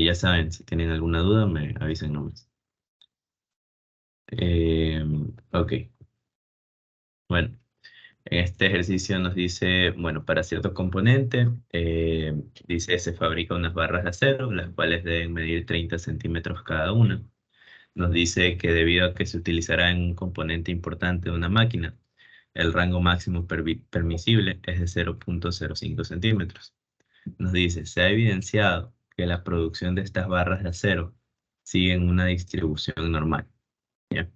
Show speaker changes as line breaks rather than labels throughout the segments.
Ya saben, si tienen alguna duda, me avisen nomás. Ok, bueno, este ejercicio nos dice, bueno, para cierto componente, dice, se fabrica unas barras de acero, las cuales deben medir 30 centímetros cada una. Nos dice que debido a que se utilizará en un componente importante de una máquina, el rango máximo permisible es de 0,05 centímetros. Nos dice, se ha evidenciado que la producción de estas barras de acero sigue en una distribución normal. ¿Ya?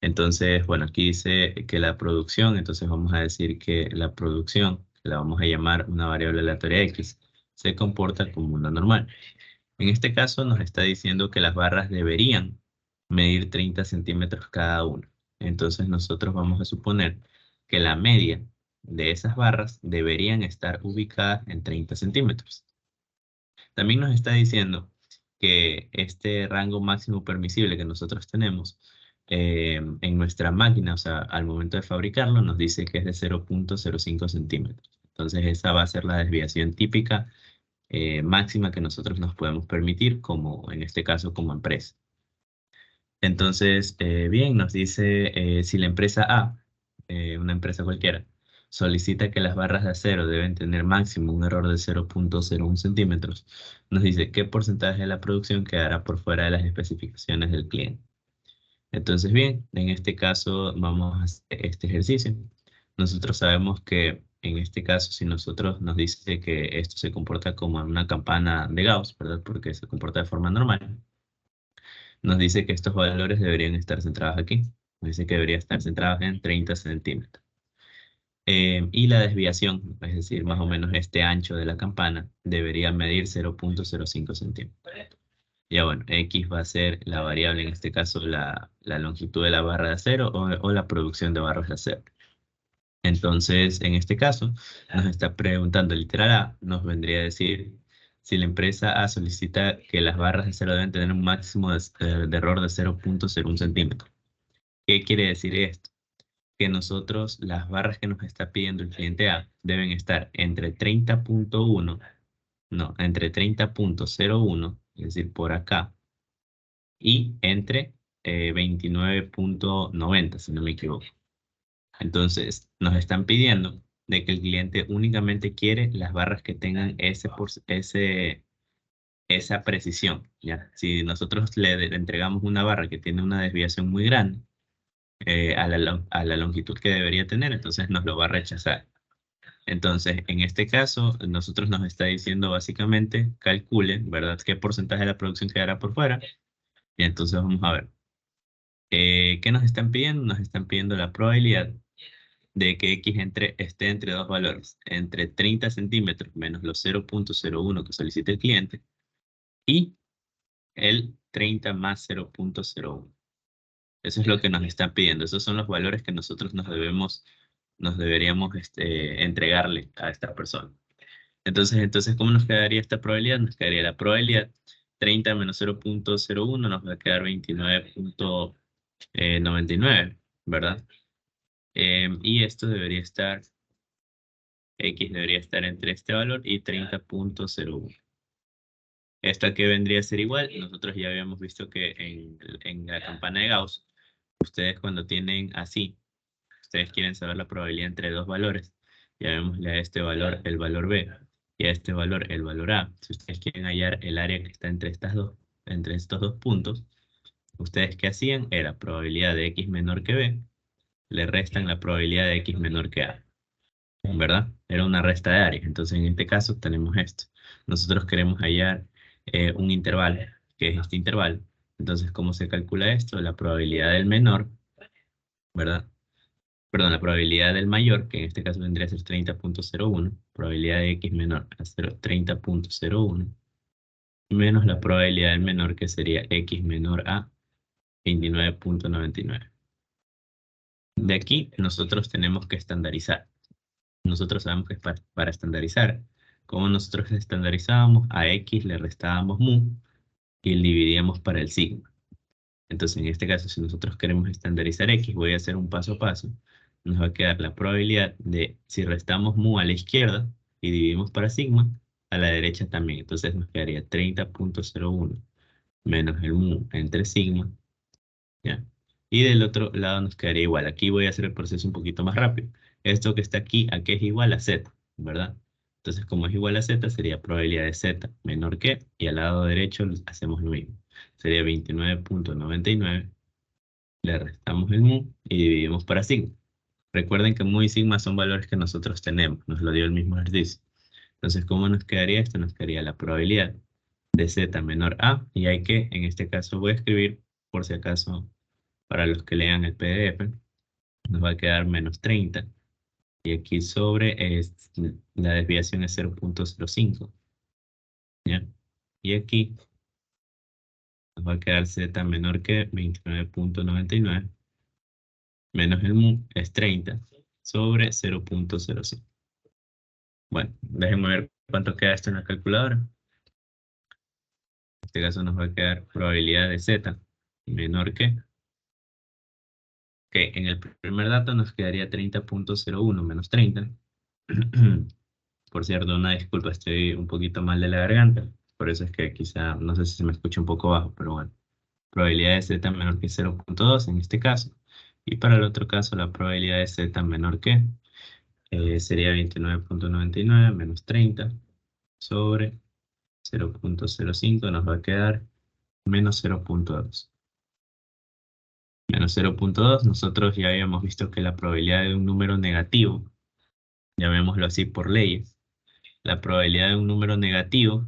Entonces, bueno, aquí dice que la producción, entonces vamos a decir que la producción, que la vamos a llamar una variable aleatoria X, se comporta como una normal. En este caso nos está diciendo que las barras deberían medir 30 centímetros cada una. Entonces nosotros vamos a suponer que la media de esas barras deberían estar ubicadas en 30 centímetros. También nos está diciendo que este rango máximo permisible que nosotros tenemos en nuestra máquina, o sea, al momento de fabricarlo, nos dice que es de 0,05 centímetros. Entonces esa va a ser la desviación típica máxima que nosotros nos podemos permitir, como en este caso como empresa. Entonces, bien, nos dice si la empresa A, una empresa cualquiera, solicita que las barras de acero deben tener máximo un error de 0,01 centímetros, nos dice qué porcentaje de la producción quedará por fuera de las especificaciones del cliente. Entonces, bien, en este caso vamos a hacer este ejercicio. Nosotros sabemos que en este caso, si nosotros nos dice que esto se comporta como una campana de Gauss, ¿verdad? Porque se comporta de forma normal, nos dice que estos valores deberían estar centrados aquí. Nos dice que debería estar centrados en 30 centímetros. Y la desviación, es decir, más o menos este ancho de la campana, debería medir 0,05 centímetros. Ya bueno, X va a ser la variable, en este caso la longitud de la barra de acero o la producción de barras de acero. Entonces, en este caso, nos está preguntando literal A, nos vendría a decir si la empresa A solicita que las barras de acero deben tener un máximo de error de 0,01 centímetro. ¿Qué quiere decir esto? Que nosotros, las barras que nos está pidiendo el cliente A deben estar entre 30,1, no, entre 30,01, es decir, por acá, y entre 29,90, si no me equivoco. Entonces, nos están pidiendo de que el cliente únicamente quiere las barras que tengan esa precisión, ¿ya? Si nosotros le entregamos una barra que tiene una desviación muy grande a la longitud que debería tener, entonces nos lo va a rechazar. Entonces, en este caso, nosotros nos está diciendo básicamente, calculen, ¿verdad? ¿Qué porcentaje de la producción quedará por fuera? Y entonces vamos a ver. ¿Qué nos están pidiendo? Nos están pidiendo la probabilidad de que X esté entre dos valores, entre 30 centímetros menos los 0,01 que solicita el cliente y el 30 más 0,01. Eso es lo que nos están pidiendo. Esos son los valores que nosotros nos deberíamos entregarle a esta persona. Entonces, ¿cómo nos quedaría esta probabilidad? Nos quedaría la probabilidad 30 menos 0,01 nos va a quedar 29,99, ¿verdad? Y esto debería estar, X debería estar entre este valor y 30,01. Esta que vendría a ser igual, nosotros ya habíamos visto que en la campana de Gauss, ustedes cuando tienen así, ustedes quieren saber la probabilidad entre dos valores, llamémosle a este valor el valor B y a este valor el valor A. Si ustedes quieren hallar el área que está entre estos dos puntos, ustedes ¿qué hacían? Era probabilidad de X menor que B, le restan la probabilidad de X menor que A, ¿verdad? Era una resta de áreas. Entonces, en este caso tenemos esto. Nosotros queremos hallar un intervalo, que es este intervalo. Entonces, ¿cómo se calcula esto? La probabilidad del menor, ¿verdad? Perdón, la probabilidad del mayor, que en este caso vendría a ser 30,01, probabilidad de X menor a 30,01, menos la probabilidad del menor, que sería X menor a 29,99. De aquí, nosotros tenemos que estandarizar. Nosotros sabemos que es para estandarizar. Como nosotros estandarizábamos, a X le restábamos mu y le dividíamos para el sigma. Entonces, en este caso, si nosotros queremos estandarizar X, voy a hacer un paso a paso. Nos va a quedar la probabilidad de, si restamos mu a la izquierda y dividimos para sigma, a la derecha también. Entonces nos quedaría 30.01 menos el mu entre sigma, ¿ya? Y del otro lado nos quedaría igual. Aquí voy a hacer el proceso un poquito más rápido. Esto que está aquí, ¿a qué es igual? A z, ¿verdad? Entonces, como es igual a z, sería probabilidad de z menor que, y al lado derecho hacemos lo mismo. Sería 29.99, le restamos el mu y dividimos para sigma. Recuerden que mu y sigma son valores que nosotros tenemos, nos lo dio el mismo ejercicio. Entonces, ¿cómo nos quedaría esto? Nos quedaría la probabilidad de z menor a, y hay que, en este caso voy a escribir, por si acaso, para los que lean el PDF, nos va a quedar menos 30. Y aquí sobre la desviación es 0.05. ¿Ya? Y aquí nos va a quedar z menor que 29.99 menos el mu es 30 sobre 0.05. Bueno, déjenme ver cuánto queda esto en la calculadora. En este caso nos va a quedar probabilidad de z menor que en el primer dato nos quedaría 30.01 menos 30. Por cierto, una disculpa, estoy un poquito mal de la garganta. Por eso es que quizá, no sé si se me escucha un poco bajo, pero bueno. Probabilidad de z menor que 0.2 en este caso. Y para el otro caso, la probabilidad de z menor que sería 29.99 menos 30 sobre 0.05, nos va a quedar menos 0.2. Menos 0.2, nosotros ya habíamos visto que la probabilidad de un número negativo, llamémoslo así por leyes, la probabilidad de un número negativo,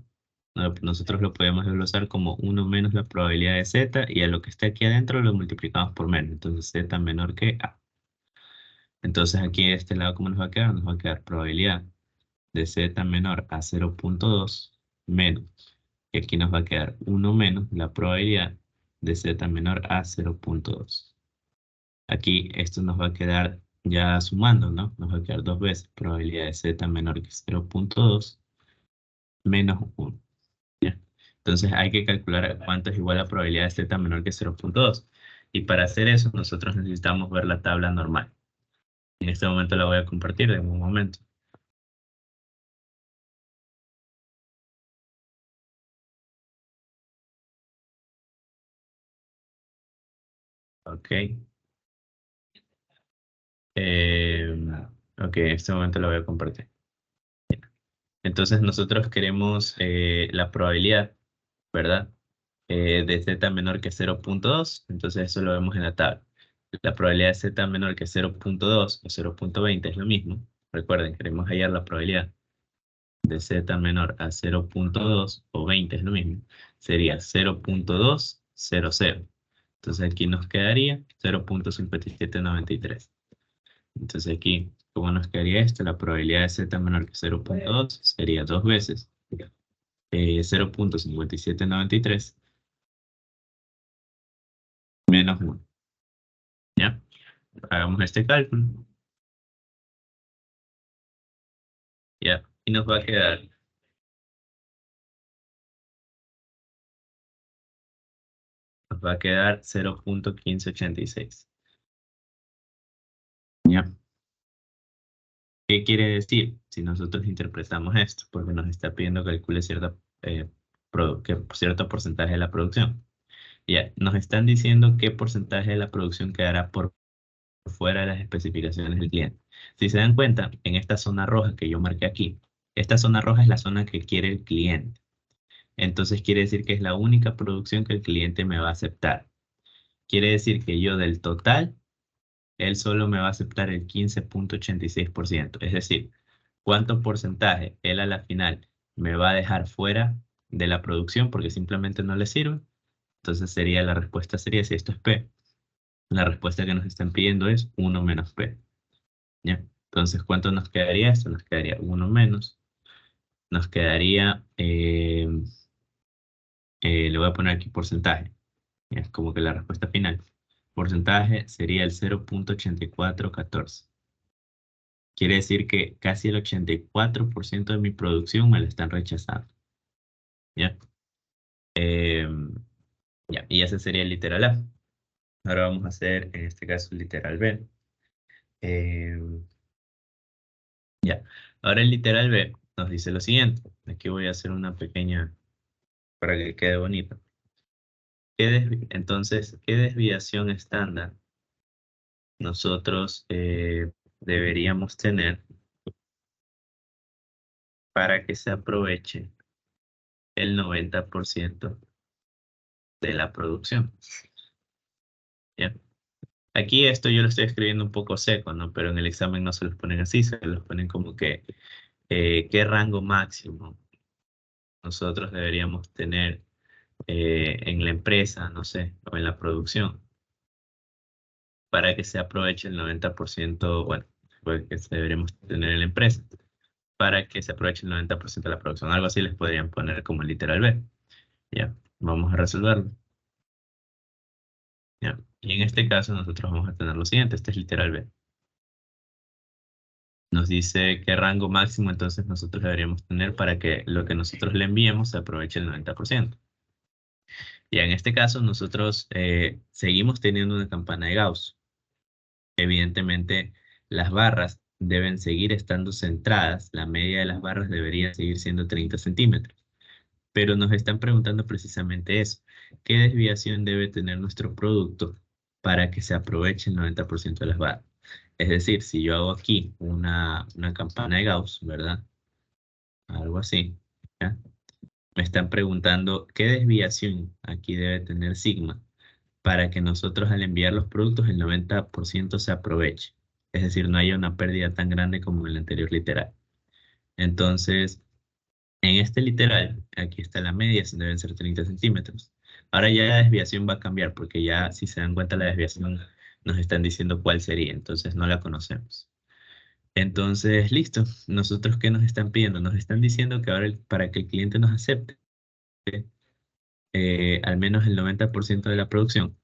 nosotros lo podemos desglosar como 1 menos la probabilidad de z, y a lo que está aquí adentro lo multiplicamos por menos. Entonces z menor que a. Entonces aquí de este lado, ¿cómo nos va a quedar? Nos va a quedar probabilidad de z menor a 0.2 menos, y aquí nos va a quedar 1 menos la probabilidad de z menor a 0.2. Aquí esto nos va a quedar ya sumando, ¿no? Nos va a quedar dos veces probabilidad de z menor que 0.2 menos 1. ¿Ya? Entonces hay que calcular cuánto es igual la probabilidad de z menor que 0.2. Y para hacer eso nosotros necesitamos ver la tabla normal. En este momento la voy a compartir en un momento. Ok. Eh, ok, en este momento la voy a compartir. Entonces nosotros queremos la probabilidad, ¿verdad? De z menor que 0.2. Entonces eso lo vemos en la tabla. La probabilidad de z menor que 0.2 o 0.20 es lo mismo. Recuerden, queremos hallar la probabilidad de z menor a 0.2 o 20 es lo mismo. Sería 0.200. Entonces aquí nos quedaría 0.5793. Entonces aquí, ¿cómo nos quedaría esto? La probabilidad de z menor que 0.2 sería dos veces 0.5793 menos 1. ¿Ya? Hagamos este cálculo. ¿Ya? Y nos va a quedar 0.1586. ¿Ya? ¿Qué quiere decir si nosotros interpretamos esto? Porque nos está pidiendo que calcule cierto porcentaje de la producción. Ya, nos están diciendo qué porcentaje de la producción quedará por fuera de las especificaciones del cliente. Si se dan cuenta, en esta zona roja que yo marqué aquí, esta zona roja es la zona que quiere el cliente. Entonces quiere decir que es la única producción que el cliente me va a aceptar. Quiere decir que yo del total, él solo me va a aceptar el 15.86%. Es decir, ¿cuánto porcentaje él a la final me va a dejar fuera de la producción porque simplemente no le sirve? Entonces la respuesta sería, si esto es P, la respuesta que nos están pidiendo es 1 menos P. ¿Ya? Entonces, ¿cuánto nos quedaría esto? Nos quedaría 1 menos. Nos quedaría, le voy a poner aquí porcentaje. Es como que la respuesta final. Porcentaje sería el 0.8414. Quiere decir que casi el 84% de mi producción me la están rechazando. ¿Ya? Eh, ya, y ese sería el literal A. Ahora vamos a hacer, en este caso, el literal B. Eh, ya. Ahora el literal B nos dice lo siguiente. Aquí voy a hacer una pequeña para que quede bonito. Entonces, ¿qué desviación estándar nosotros deberíamos tener para que se aproveche el 90% de la producción? ¿Ya? Aquí esto yo lo estoy escribiendo un poco seco, ¿no? Pero en el examen no se los ponen así, se los ponen como que qué rango máximo nosotros deberíamos tener en la empresa, no sé, o en la producción, para que se aproveche el 90%, bueno, pues que deberíamos tener en la empresa, para que se aproveche el 90% de la producción. Algo así les podrían poner como literal B. Ya, vamos a resolverlo. Ya. Y en este caso nosotros vamos a tener lo siguiente, este es literal B. Nos dice qué rango máximo entonces nosotros deberíamos tener para que lo que nosotros le enviemos se aproveche el 90%. Y en este caso nosotros seguimos teniendo una campana de Gauss. Evidentemente las barras deben seguir estando centradas, la media de las barras debería seguir siendo 30 centímetros. Pero nos están preguntando precisamente eso. ¿Qué desviación debe tener nuestro producto para que se aproveche el 90% de las barras? Es decir, si yo hago aquí una campana de Gauss, ¿verdad? Algo así, ¿ya? Me están preguntando qué desviación aquí debe tener sigma para que nosotros al enviar los productos el 90% se aproveche. Es decir, no haya una pérdida tan grande como en el anterior literal. Entonces, en este literal, aquí está la media, deben ser 30 centímetros. Ahora ya la desviación va a cambiar, porque ya si se dan cuenta la desviación nos están diciendo cuál sería, entonces no la conocemos. Entonces, listo. ¿Nosotros qué nos están pidiendo? Nos están diciendo que ahora para que el cliente nos acepte al menos el 90% de la producción,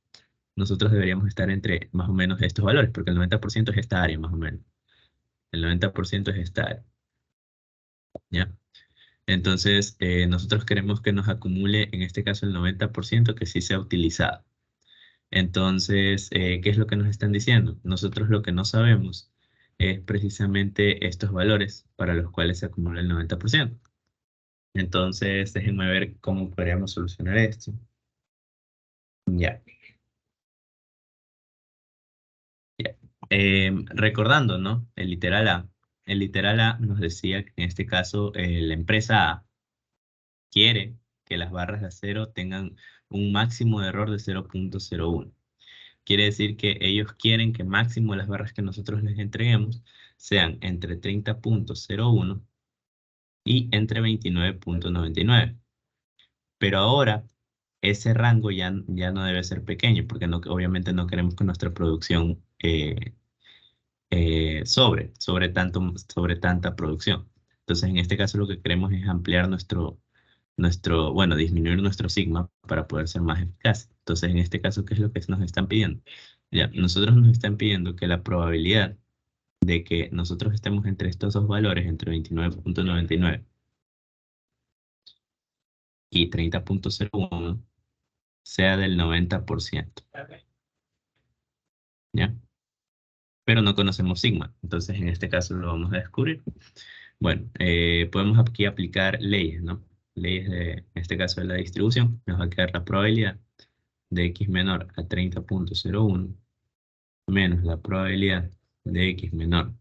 nosotros deberíamos estar entre más o menos estos valores, porque el 90% es esta área más o menos. El 90% es esta área, ¿ya? Entonces, nosotros queremos que nos acumule, en este caso, el 90% que sí sea utilizado. Entonces, ¿qué es lo que nos están diciendo? Nosotros lo que no sabemos es precisamente estos valores para los cuales se acumula el 90%. Entonces, déjenme ver cómo podríamos solucionar esto. Ya, ya. Recordando, ¿no? El literal A. El literal A nos decía que en este caso la empresa A quiere que las barras de acero tengan un máximo de error de 0.01. Quiere decir que ellos quieren que máximo las barras que nosotros les entreguemos sean entre 30.01 y entre 29.99. Pero ahora ese rango ya no debe ser pequeño porque no, obviamente no queremos que nuestra producción sobre tanta producción. Entonces, en este caso lo que queremos es ampliar bueno, disminuir nuestro sigma para poder ser más eficaz. Entonces, en este caso, ¿qué es lo que nos están pidiendo? Ya, nosotros nos están pidiendo que la probabilidad de que nosotros estemos entre estos dos valores, entre 29.99 y 30.01, sea del 90%, ¿ya? Pero no conocemos sigma, entonces en este caso lo vamos a descubrir. Bueno, podemos aquí aplicar leyes, ¿no? Leyes en este caso de la distribución. Nos va a quedar la probabilidad de x menor a 30.01 menos la probabilidad de x menor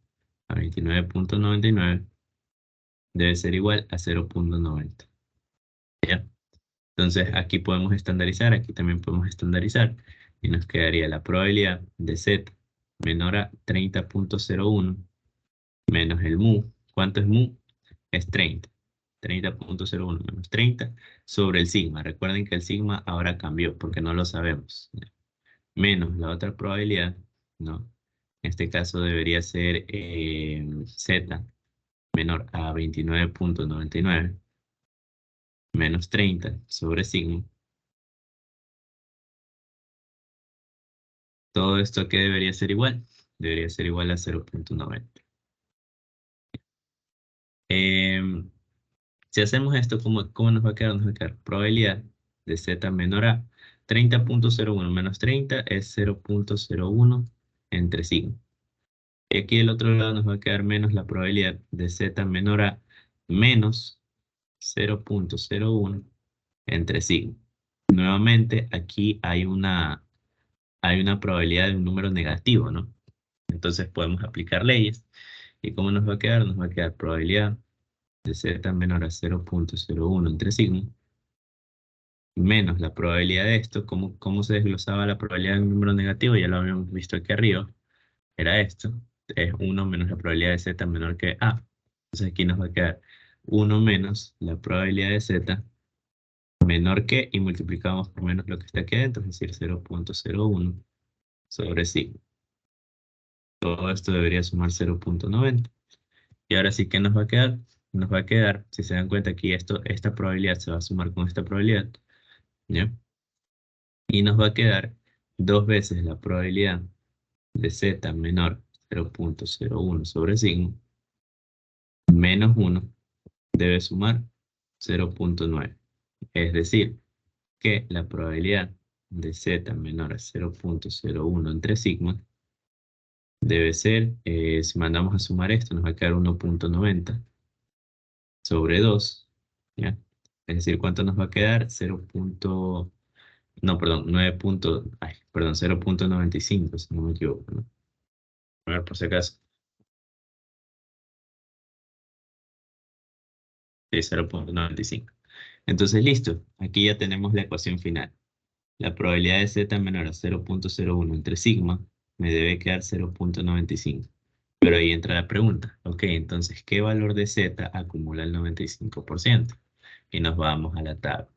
a 29.99 debe ser igual a 0.90. ¿Ya? Entonces aquí podemos estandarizar, aquí también podemos estandarizar y nos quedaría la probabilidad de z menor a 30.01 menos el mu. ¿Cuánto es mu? Es 30. 30.01 menos 30 sobre el sigma. Recuerden que el sigma ahora cambió porque no lo sabemos. Menos la otra probabilidad, ¿no? En este caso debería ser z menor a 29.99 menos 30 sobre sigma. Todo esto que debería ser igual, debería ser igual a 0.90. Em, si hacemos esto, ¿cómo nos va a quedar? Nos va a quedar probabilidad de z menor a 30.01 menos 30 es 0.01 entre sigma. Y aquí del otro lado nos va a quedar menos la probabilidad de z menor a menos 0.01 entre sigma. Nuevamente, aquí hay una probabilidad de un número negativo, ¿no? Entonces podemos aplicar leyes. ¿Y cómo nos va a quedar? Nos va a quedar probabilidad de z menor a 0.01 entre sigma menos la probabilidad de esto. ¿Cómo se desglosaba la probabilidad de un número negativo? Ya lo habíamos visto aquí arriba. Era esto. Es 1 menos la probabilidad de z menor que a. Entonces aquí nos va a quedar 1 menos la probabilidad de z menor que, y multiplicamos por menos lo que está aquí adentro, es decir, 0.01 sobre sigma. Todo esto debería sumar 0.90. Y ahora sí, ¿qué nos va a quedar? Nos va a quedar, si se dan cuenta aquí, esta probabilidad se va a sumar con esta probabilidad, ¿ya? Y nos va a quedar dos veces la probabilidad de z menor 0.01 sobre sigma menos 1 debe sumar 0.9. Es decir, que la probabilidad de z menor a 0.01 entre sigma debe ser, si mandamos a sumar esto, nos va a quedar 1.90 sobre 2, ¿ya? Es decir, ¿cuánto nos va a quedar? 0. No, perdón, 9. Ay, perdón, 0.95, si no me equivoco, ¿no? A ver, por si acaso. Sí, 0.95. Entonces, listo. Aquí ya tenemos la ecuación final. La probabilidad de z menor a 0.01 entre sigma me debe quedar 0.95. Pero ahí entra la pregunta. Ok, entonces, ¿qué valor de z acumula el 95%? Y nos vamos a la tabla.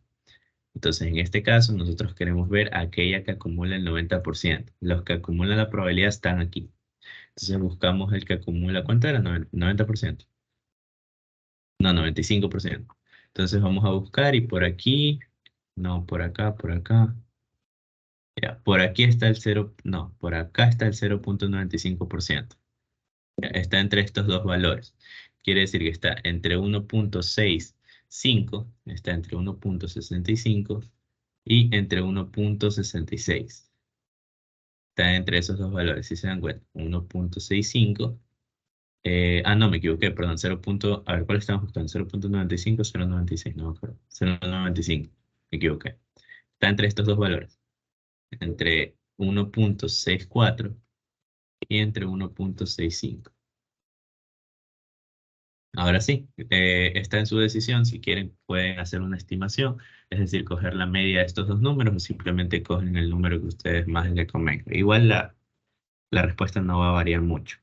Entonces, en este caso, nosotros queremos ver aquella que acumula el 90%. Los que acumulan la probabilidad están aquí. Entonces, buscamos el que acumula, ¿cuánto era? 90%. No, 95%. Entonces, vamos a buscar y por aquí, no, por acá, por acá. Ya, por aquí está el 0, no, por acá está el 0.95%. Ya, está entre estos dos valores. Quiere decir que está entre 1.65, está entre 1.65 y entre 1.66. Está entre esos dos valores, si se dan cuenta. 1.65. No, me equivoqué, perdón. A ver, ¿cuál estamos buscando? 0.95, 0.96, no me acuerdo. 0.95, me equivoqué. Está entre estos dos valores. Entre 1.64 y entre 1.65. Ahora sí, está en su decisión. Si quieren, pueden hacer una estimación, es decir, coger la media de estos dos números o simplemente cogen el número que ustedes más les convenga. Igual la respuesta no va a variar mucho.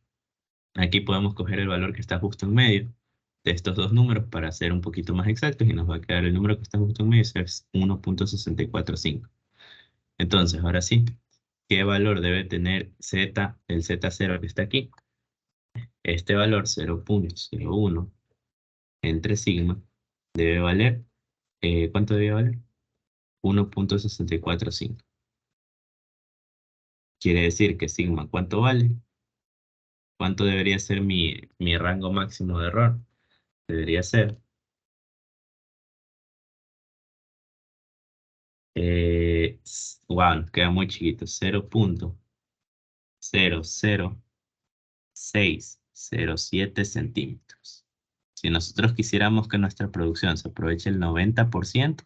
Aquí podemos coger el valor que está justo en medio de estos dos números para ser un poquito más exactos y nos va a quedar el número que está justo en medio, es 1.645. Entonces, ahora sí, ¿qué valor debe tener z, el z0 que está aquí? Este valor 0.01 entre sigma debe valer, ¿cuánto debe valer? 1.645. Quiere decir que sigma, ¿cuánto vale? ¿Cuánto debería ser mi rango máximo de error? Debería ser, wow, queda muy chiquito, 0.00607 centímetros. Si nosotros quisiéramos que nuestra producción se aproveche el 90%,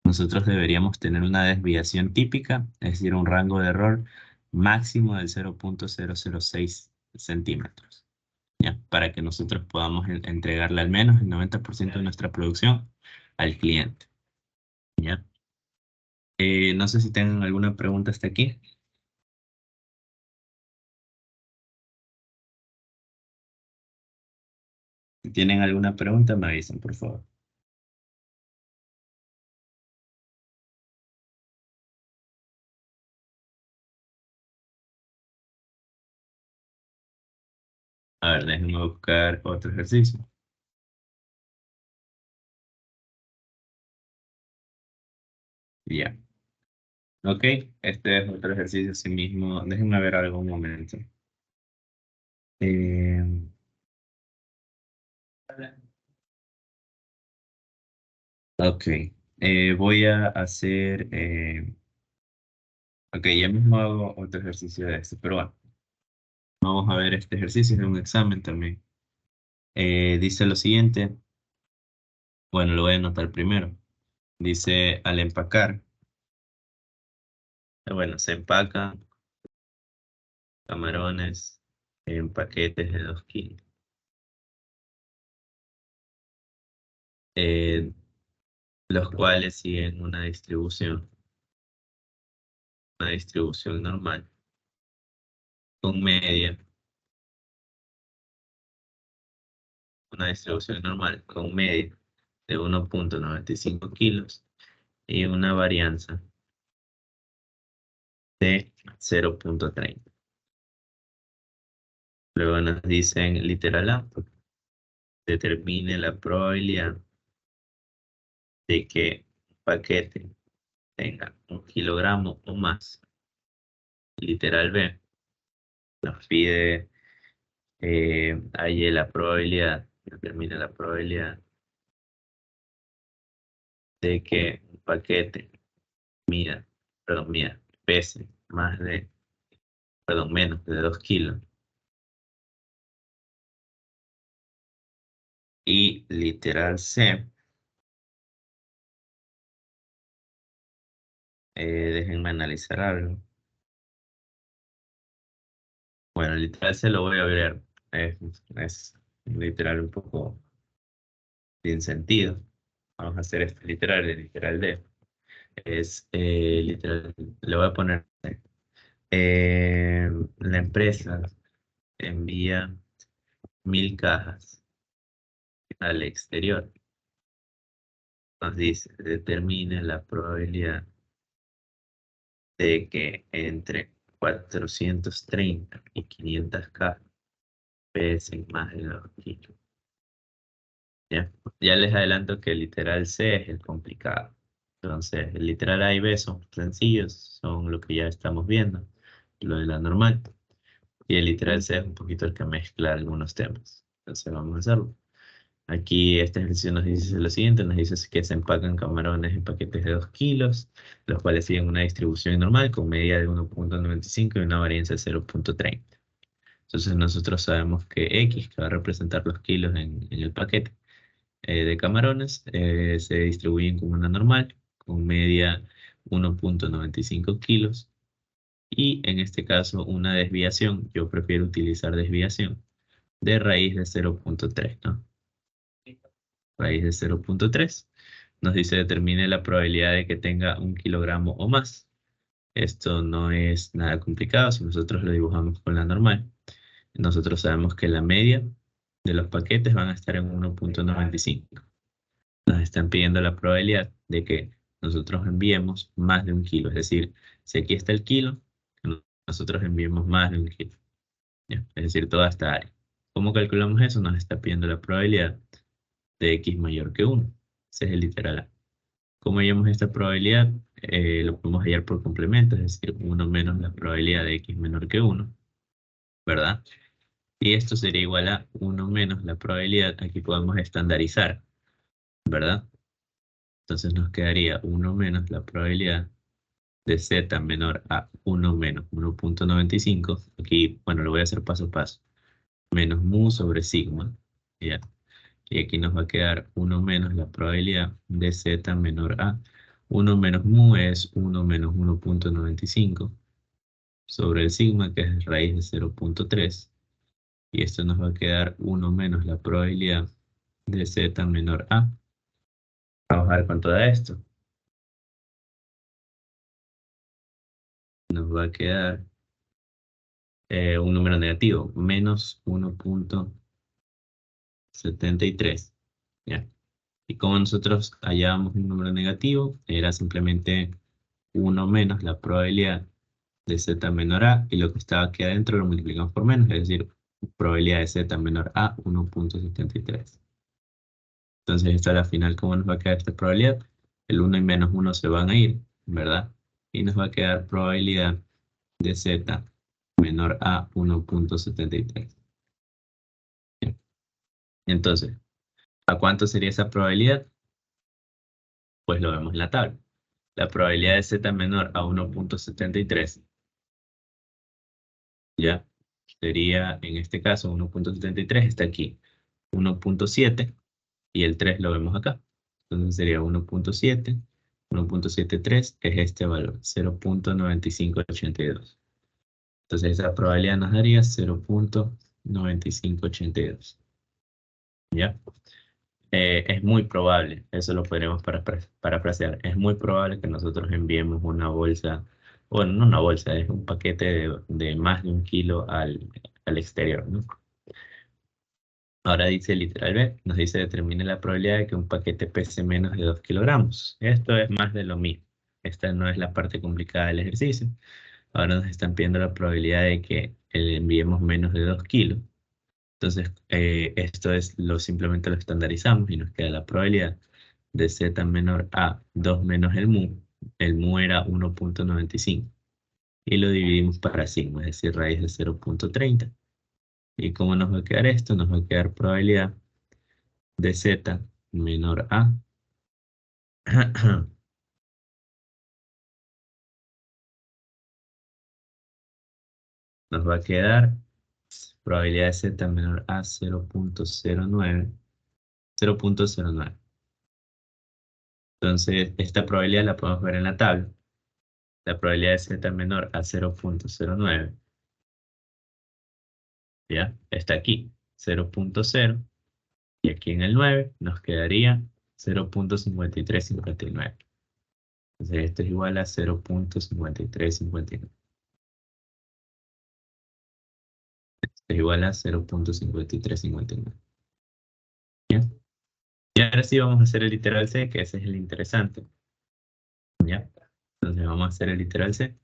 nosotros deberíamos tener una desviación típica, es decir, un rango de error máximo del 0.006 centímetros, ¿ya? Para que nosotros podamos entregarle al menos el 90% de nuestra producción al cliente, ¿ya? No sé si tienen alguna pregunta hasta aquí. Si tienen alguna pregunta, me avisan, por favor. A ver, déjenme buscar otro ejercicio. Ya. Ok, este es otro ejercicio así mismo. Déjenme ver algo un momento. Eh, ok, voy a hacer... ok, ya mismo hago otro ejercicio de este, pero bueno, vamos a ver este ejercicio de un examen también. Dice lo siguiente. Bueno, lo voy a anotar primero. Dice, al empacar, bueno, se empacan camarones en paquetes de 2 kilos. eh, los cuales siguen una distribución normal, con media, una distribución normal, con media de 1,95 kilos y una varianza de 0,30. Luego nos dicen, literal A, determine la probabilidad de que un paquete tenga 1 kilogramo o más. Literal B nos pide ahí la probabilidad, determina la probabilidad de que un paquete mida, perdón, mida, pese más de, perdón, menos de 2 kilos. Y literal C, déjenme analizar algo. Bueno, literal C lo voy a ver. Es literal un poco sin sentido. Vamos a hacer este literal, el literal D. Es literal, le voy a poner. La empresa envía 1.000 cajas al exterior. Nos dice, determine la probabilidad de que entre 430 y 500 cajas pesen más de 2 kilos. ¿Ya? Ya les adelanto que el literal C es el complicado. Entonces, el literal A y B son sencillos, son lo que ya estamos viendo, lo de la normal. Y el literal C es un poquito el que mezcla algunos temas. Entonces, vamos a hacerlo. Aquí este ejercicio nos dice lo siguiente, nos dice que se empacan camarones en paquetes de 2 kilos, los cuales siguen una distribución normal con medida de 1,95 y una varianza de 0,30. Entonces nosotros sabemos que X, que va a representar los kilos en el paquete de camarones, se distribuyen como una normal, con media 1,95 kilos. Y en este caso una desviación, yo prefiero utilizar desviación de raíz de 0,3, ¿no? Raíz de 0,3. Nos dice determine la probabilidad de que tenga 1 kilogramo o más. Esto no es nada complicado si nosotros lo dibujamos con la normal. Nosotros sabemos que la media de los paquetes van a estar en 1,95. Nos están pidiendo la probabilidad de que nosotros enviemos más de 1 kilo. Es decir, si aquí está el kilo, nosotros enviemos más de 1 kilo. ¿Ya? Es decir, toda esta área. ¿Cómo calculamos eso? Nos está pidiendo la probabilidad de x mayor que 1. Ese es el literal A. ¿Cómo hallamos esta probabilidad? Lo podemos hallar por complemento, es decir, 1 menos la probabilidad de x menor que 1, ¿verdad? Y esto sería igual a 1 menos la probabilidad, aquí podemos estandarizar, ¿verdad? Entonces nos quedaría 1 menos la probabilidad de z menor a 1 menos 1,95. Aquí, bueno, lo voy a hacer paso a paso. Menos mu sobre sigma, ¿ya? Y aquí nos va a quedar 1 menos la probabilidad de z menor a 1 menos mu es 1 menos 1,95 sobre el sigma, que es raíz de 0,3. Y esto nos va a quedar 1 menos la probabilidad de z menor a. Vamos a ver cuánto da esto. Nos va a quedar un número negativo, menos 1,73. ¿Ya? Y como nosotros hallábamos un número negativo, era simplemente 1 menos la probabilidad de z menor a, y lo que estaba aquí adentro lo multiplicamos por menos, es decir, probabilidad de z menor a 1,73. Entonces, esta es la final, ¿cómo nos va a quedar esta probabilidad? El 1 y menos 1 se van a ir, ¿verdad? Y nos va a quedar probabilidad de z menor a 1,73. Entonces, ¿a cuánto sería esa probabilidad? Pues lo vemos en la tabla. La probabilidad de z menor a 1,73, ya, sería en este caso 1,73, está aquí, 1,7 y el 3 lo vemos acá. Entonces sería 1.7. 1.73 es este valor, 0.9582. Entonces esa probabilidad nos daría 0.9582. ¿Ya? Es muy probable, eso lo podremos parafrasear, es muy probable que nosotros enviemos una bolsa, bueno, no una bolsa, es un paquete de más de 1 kilo al exterior, ¿no? Ahora dice literal B, nos dice determine la probabilidad de que un paquete pese menos de 2 kilogramos. Esto es más de lo mismo. Esta no es la parte complicada del ejercicio. Ahora nos están pidiendo la probabilidad de que enviemos menos de 2 kilos. Entonces, esto es simplemente lo estandarizamos y nos queda la probabilidad de z menor a 2 menos el mu. El mu era 1.95. Y lo dividimos para sigma, es decir, raíz de 0.30. ¿Y cómo nos va a quedar esto? Nos va a quedar probabilidad de z menor a nos va a quedar probabilidad de z menor a 0.09. 0.09. Entonces, esta probabilidad la podemos ver en la tabla. La probabilidad de z menor a 0.09, ¿ya? Está aquí, 0.0. Y aquí en el 9 nos quedaría 0.5359. Entonces, esto es igual a 0.5359. Esto es igual a 0.5359. ¿Ya? Y ahora sí vamos a hacer el literal C, que ese es el interesante. ¿Ya? Entonces vamos a hacer el literal C.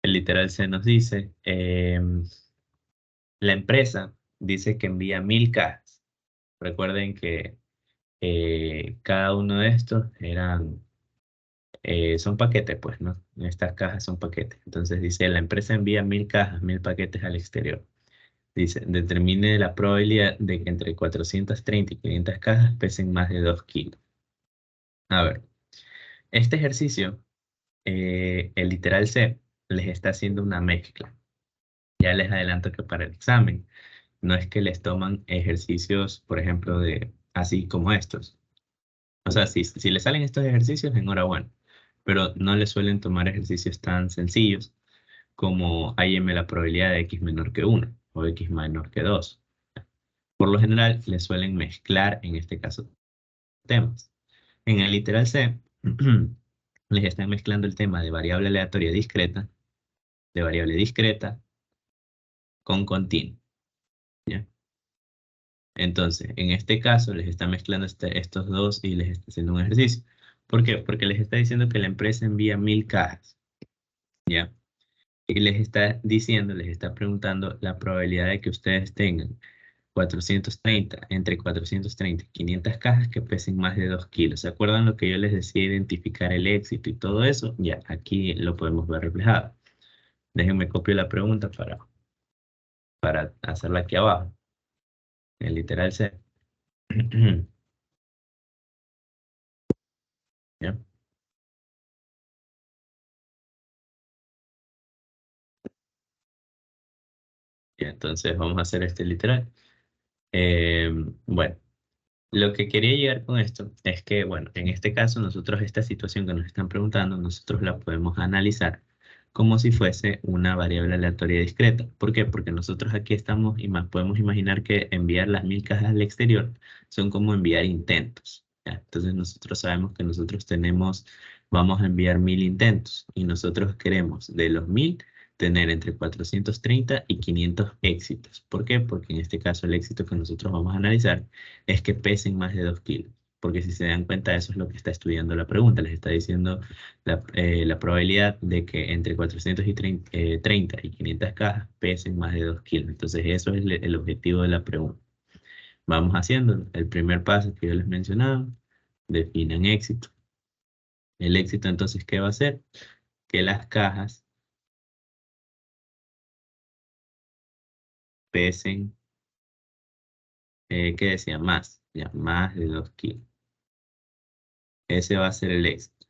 El literal C nos dice, la empresa dice que envía 1000 cajas. Recuerden que cada uno de estos son paquetes, pues, ¿no? Estas cajas son paquetes. Entonces dice, la empresa envía 1000 cajas, 1000 paquetes al exterior. Dice, determine la probabilidad de que entre 430 y 500 cajas pesen más de 2 kilos. A ver, este ejercicio, el literal C, les está haciendo una mezcla. Ya les adelanto que para el examen, no es que les toman ejercicios, por ejemplo, así como estos. O sea, si les salen estos ejercicios, enhorabuena. Pero no les suelen tomar ejercicios tan sencillos como hálleme la probabilidad de x menor que 1 o x menor que 2. Por lo general, les suelen mezclar, en este caso, temas. En el literal C, les están mezclando el tema de variable aleatoria discreta, de variable discreta, con continuo. ¿Ya? Entonces, en este caso, les está mezclando estos dos y les está haciendo un ejercicio. ¿Por qué? Porque les está diciendo que la empresa envía 1000 cajas. ¿Ya? Y les está diciendo, les está preguntando la probabilidad de que ustedes tengan 430, entre 430 y 500 cajas que pesen más de 2 kilos. ¿Se acuerdan lo que yo les decía, identificar el éxito y todo eso? Ya, aquí lo podemos ver reflejado. Déjenme copiar la pregunta para hacerla aquí abajo. El literal C. ¿Ya? Ya, entonces vamos a hacer este literal. Bueno, lo que quería llegar con esto es que, bueno, en este caso nosotros esta situación que nos están preguntando, nosotros la podemos analizar como si fuese una variable aleatoria discreta. ¿Por qué? Porque nosotros aquí estamos y más podemos imaginar que enviar las 1000 cajas al exterior son como enviar intentos. ¿Ya? Entonces nosotros sabemos que nosotros vamos a enviar 1000 intentos y nosotros queremos de los 1000 tener entre 430 y 500 éxitos. ¿Por qué? Porque en este caso el éxito que nosotros vamos a analizar es que pesen más de 2 kilos. Porque si se dan cuenta, eso es lo que está estudiando la pregunta. Les está diciendo la probabilidad de que entre 430 y 500 cajas pesen más de 2 kilos. Entonces, eso es el objetivo de la pregunta. Vamos haciendo el primer paso que yo les mencionaba. Definan éxito. El éxito, entonces, ¿qué va a hacer? Que las cajas pesen, ¿qué decía? Más, ya, más de 2 kilos. Ese va a ser el éxito,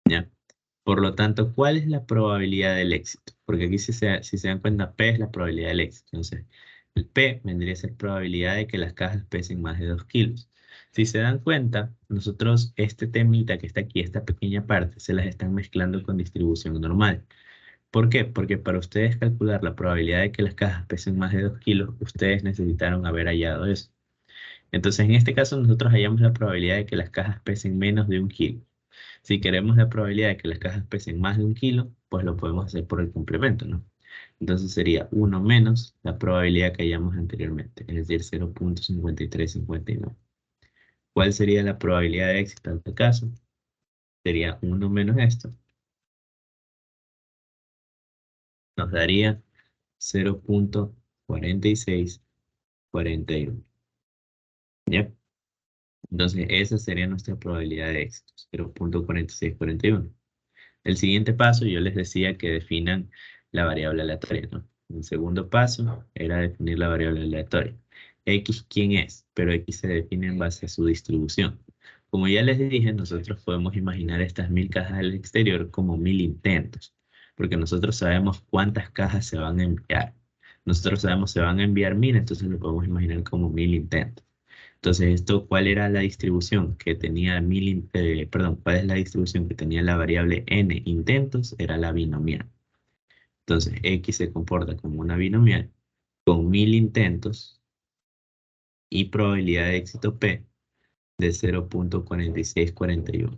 ¿ya? Por lo tanto, ¿cuál es la probabilidad del éxito? Porque aquí si se dan cuenta, P es la probabilidad del éxito. Entonces, el P vendría a ser probabilidad de que las cajas pesen más de 2 kilos. Si se dan cuenta, nosotros este temita que está aquí, esta pequeña parte, se las están mezclando con distribución normal. ¿Por qué? Porque para ustedes calcular la probabilidad de que las cajas pesen más de 2 kilos, ustedes necesitaron haber hallado eso. Entonces, en este caso, nosotros hallamos la probabilidad de que las cajas pesen menos de 1 kilo. Si queremos la probabilidad de que las cajas pesen más de 1 kilo, pues lo podemos hacer por el complemento, ¿no? Entonces sería 1 menos la probabilidad que hallamos anteriormente, es decir, 0.5359. ¿Cuál sería la probabilidad de éxito en este caso? Sería 1 menos esto. Nos daría 0.4641. ¿Ya? Entonces esa sería nuestra probabilidad de éxito, 0.4641. El siguiente paso, yo les decía que definan la variable aleatoria, ¿no? El segundo paso era definir la variable aleatoria. X, ¿quién es? Pero X se define en base a su distribución. Como ya les dije, nosotros podemos imaginar estas 1000 cajas al exterior como 1000 intentos, porque nosotros sabemos cuántas cajas se van a enviar. Nosotros sabemos se van a enviar 1000, entonces lo podemos imaginar como 1000 intentos. Entonces, esto, ¿cuál era la distribución que tenía cuál es la distribución que tenía la variable n intentos? Era la binomial. Entonces, X se comporta como una binomial con 1000 intentos y probabilidad de éxito P de 0.4641.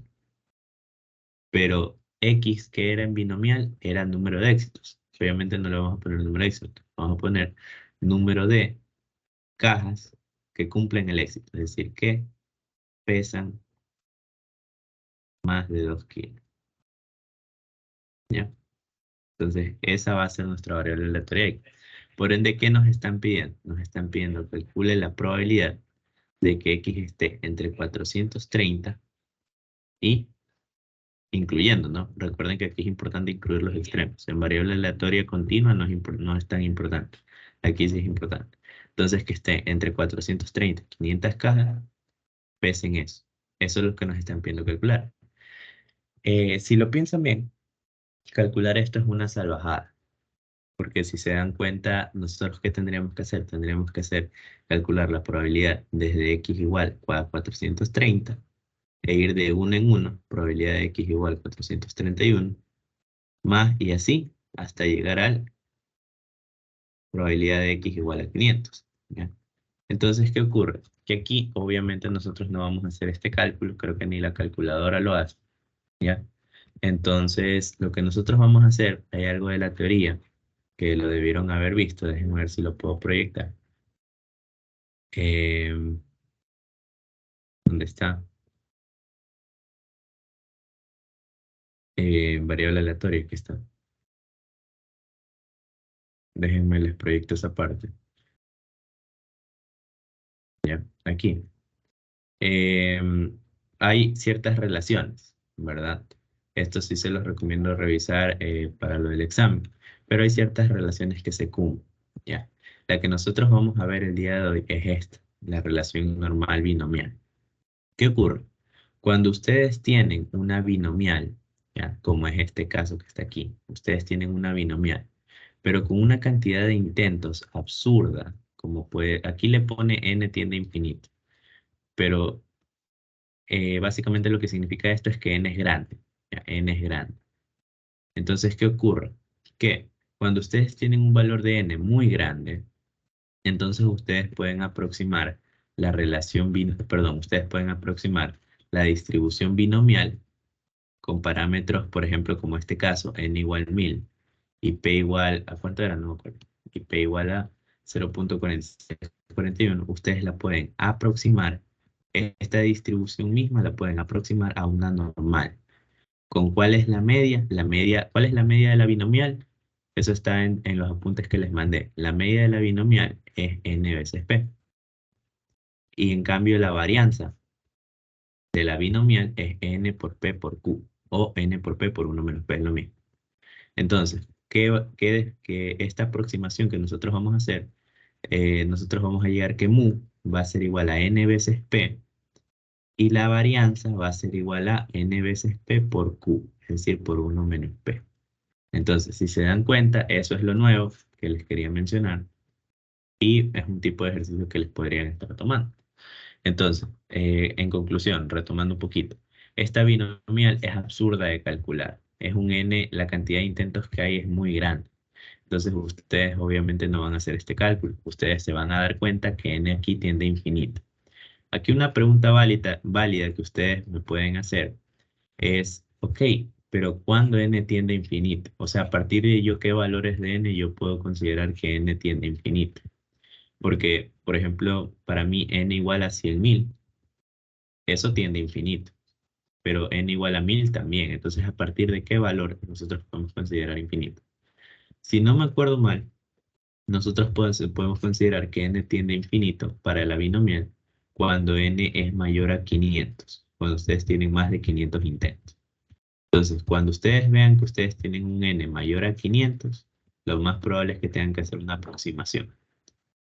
Pero X, que era en binomial, era el número de éxitos. Obviamente no le vamos a poner número de éxitos, vamos a poner número de cajas que cumplen el éxito, es decir, que pesan más de 2 kilos. ¿Ya? Entonces, esa va a ser nuestra variable aleatoria X. Por ende, ¿qué nos están pidiendo? Nos están pidiendo que calcule la probabilidad de que X esté entre 430 y incluyendo, ¿no? Recuerden que aquí es importante incluir los extremos. En variable aleatoria continua no es tan importante. Aquí sí es importante. Entonces, que esté entre 430 y 500 cajas, pesen eso. Eso es lo que nos están pidiendo calcular. Si lo piensan bien, calcular esto es una salvajada. Porque si se dan cuenta, nosotros ¿qué tendríamos que hacer? Tendríamos que calcular la probabilidad desde x igual a 430 e ir de 1 en 1, probabilidad de x igual a 431, más y así hasta llegar a la probabilidad de x igual a 500. ¿Ya? Entonces, ¿qué ocurre? Que aquí obviamente nosotros no vamos a hacer este cálculo, creo que ni la calculadora lo hace. ¿Ya? Entonces, lo que nosotros vamos a hacer, hay algo de la teoría que lo debieron haber visto, déjenme ver si lo puedo proyectar. ¿Dónde está? Variable aleatoria, aquí está. Déjenme les proyecto esa parte. Ya, aquí. Hay ciertas relaciones, ¿verdad? Esto sí se los recomiendo revisar para lo del examen, pero hay ciertas relaciones que se cumplen, ¿ya? La que nosotros vamos a ver el día de hoy es esta, la relación normal binomial. ¿Qué ocurre? Cuando ustedes tienen una binomial, ¿ya? Como es este caso que está aquí, ustedes tienen una binomial, pero con una cantidad de intentos absurda, como puede, aquí le pone n tiende a infinito, pero básicamente lo que significa esto es que n es grande, ¿ya? N es grande. Entonces, ¿qué ocurre? Que cuando ustedes tienen un valor de n muy grande, entonces ustedes pueden aproximar la relación, ustedes pueden aproximar la distribución binomial con parámetros, por ejemplo, como este caso, n igual 1000 y p igual, ¿a cuánto era? No me acuerdo. Y p igual a 0.4641, ustedes la pueden aproximar, esta distribución misma la pueden aproximar a una normal. ¿Con cuál es la media? ¿Cuál es la media de la binomial? Eso está en los apuntes que les mandé. La media de la binomial es n veces p. Y en cambio la varianza de la binomial es n por p por q. O n por p por 1 menos p es lo mismo. Entonces, que esta aproximación que nosotros vamos a hacer, nosotros vamos a llegar que mu va a ser igual a n veces p y la varianza va a ser igual a n veces p por q, es decir, por 1 menos p. Entonces, si se dan cuenta, eso es lo nuevo que les quería mencionar y es un tipo de ejercicio que les podrían estar tomando. Entonces, en conclusión, retomando un poquito, esta binomial es absurda de calcular. Es un n, la cantidad de intentos que hay es muy grande. Entonces, ustedes obviamente no van a hacer este cálculo. Ustedes se van a dar cuenta que n aquí tiende a infinito. Aquí una pregunta válida que ustedes me pueden hacer es, ok, pero ¿cuándo n tiende a infinito? O sea, a partir de yo, ¿qué valores de n yo puedo considerar que n tiende a infinito? Porque, por ejemplo, para mí n igual a 100.000, eso tiende a infinito, pero n igual a 1000 también. Entonces, ¿a partir de qué valor nosotros podemos considerar infinito? Si no me acuerdo mal, nosotros podemos considerar que n tiende a infinito para la binomial cuando n es mayor a 500, cuando ustedes tienen más de 500 intentos. Entonces, cuando ustedes vean que ustedes tienen un n mayor a 500, lo más probable es que tengan que hacer una aproximación.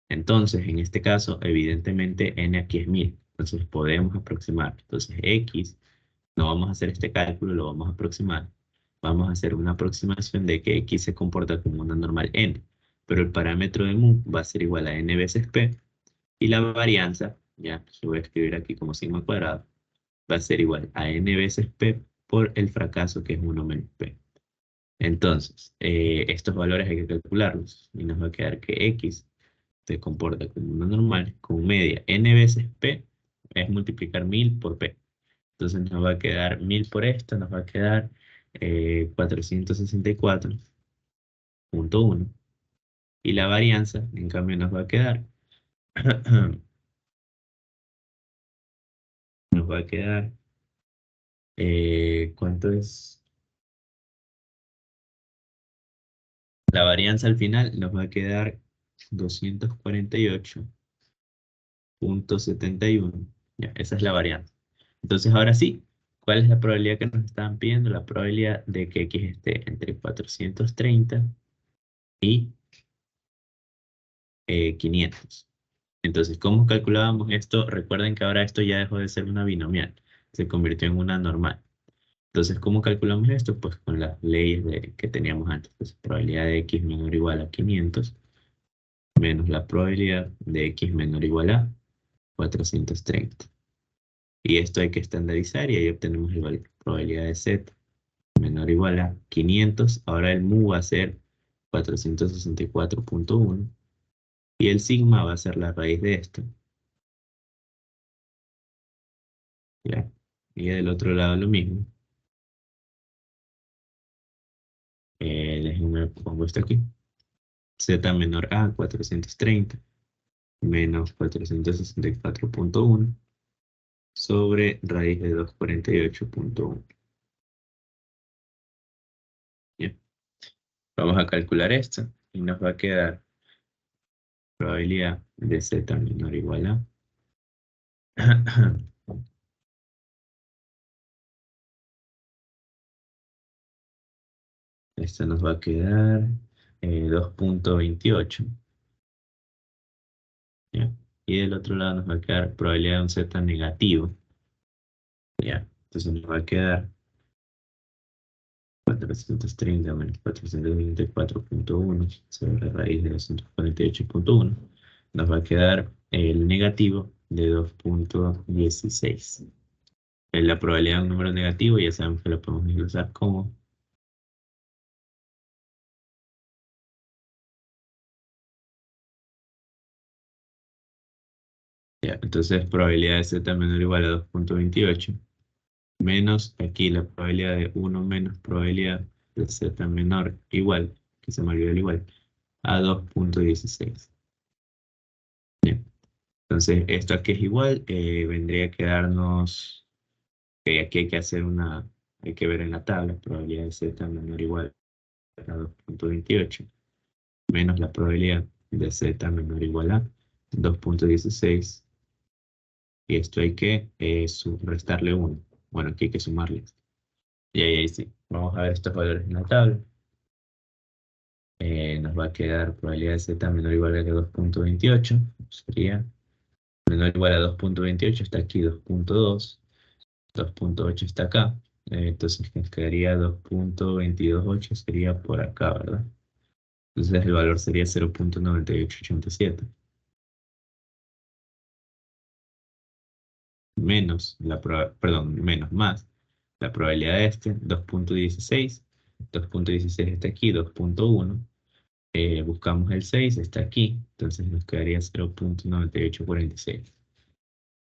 Entonces, en este caso, evidentemente n aquí es 1000. Entonces, podemos aproximar. Entonces, x, no vamos a hacer este cálculo, lo vamos a aproximar. Vamos a hacer una aproximación de que x se comporta como una normal n, pero el parámetro de mu va a ser igual a n veces p, y la varianza, ya, lo voy a escribir aquí como sigma cuadrado, va a ser igual a n veces p por el fracaso que es 1 menos p. Entonces, estos valores hay que calcularlos y nos va a quedar que x se comporta como una normal con media n veces p es multiplicar 1000 por p. Entonces nos va a quedar 1000 por esto, nos va a quedar 464.1. Y la varianza, en cambio, nos va a quedar, nos va a quedar, ¿cuánto es? La varianza al final nos va a quedar 248.71. Ya, esa es la varianza. Entonces, ahora sí, ¿cuál es la probabilidad que nos estaban pidiendo? La probabilidad de que x esté entre 430 y 500. Entonces, ¿cómo calculábamos esto? Recuerden que ahora esto ya dejó de ser una binomial, se convirtió en una normal. Entonces, ¿cómo calculamos esto? Pues con las leyes que teníamos antes. Entonces, probabilidad de x menor o igual a 500 menos la probabilidad de x menor o igual a 430. Y esto hay que estandarizar y ahí obtenemos el valor. Probabilidad de z menor o igual a 500. Ahora el mu va a ser 464.1 y el sigma va a ser la raíz de esto. ¿Ya? Y del otro lado lo mismo. Déjenme pongo esto aquí. Z menor a 430 menos 464.1 sobre raíz de 248.1. Bien, vamos a calcular esto y nos va a quedar probabilidad de z menor o igual a esto nos va a quedar 2.28. ¿Ya? Y del otro lado nos va a quedar probabilidad de un z negativo. ¿Ya? Entonces nos va a quedar 430 menos 424.1 sobre raíz de 248.1. Nos va a quedar el negativo de 2.16. La probabilidad de un número negativo ya sabemos que lo podemos desglosar como ya, entonces probabilidad de z menor o igual a 2.28 menos aquí la probabilidad de 1 menos probabilidad de z menor igual, que se me olvidó el igual, a 2.16. Bien. Entonces, esto aquí es igual, vendría a quedarnos, aquí hay que hacer hay que ver en la tabla, probabilidad de z menor o igual a 2.28 menos la probabilidad de z menor o igual a 2.16, y esto hay que restarle 1. Bueno, aquí hay que sumarle. Y ahí sí, vamos a ver estos valores en la tabla. Nos va a quedar probabilidad de z menor o igual a 2.28, sería menor o igual a 2.28, está aquí 2.2. 2.8 está acá. Entonces nos quedaría 2.228, sería por acá, ¿verdad? Entonces el valor sería 0.9887. menos, perdón, menos más la probabilidad de este, 2.16. 2.16 está aquí, 2.1. Buscamos el 6, está aquí, entonces nos quedaría 0.9846.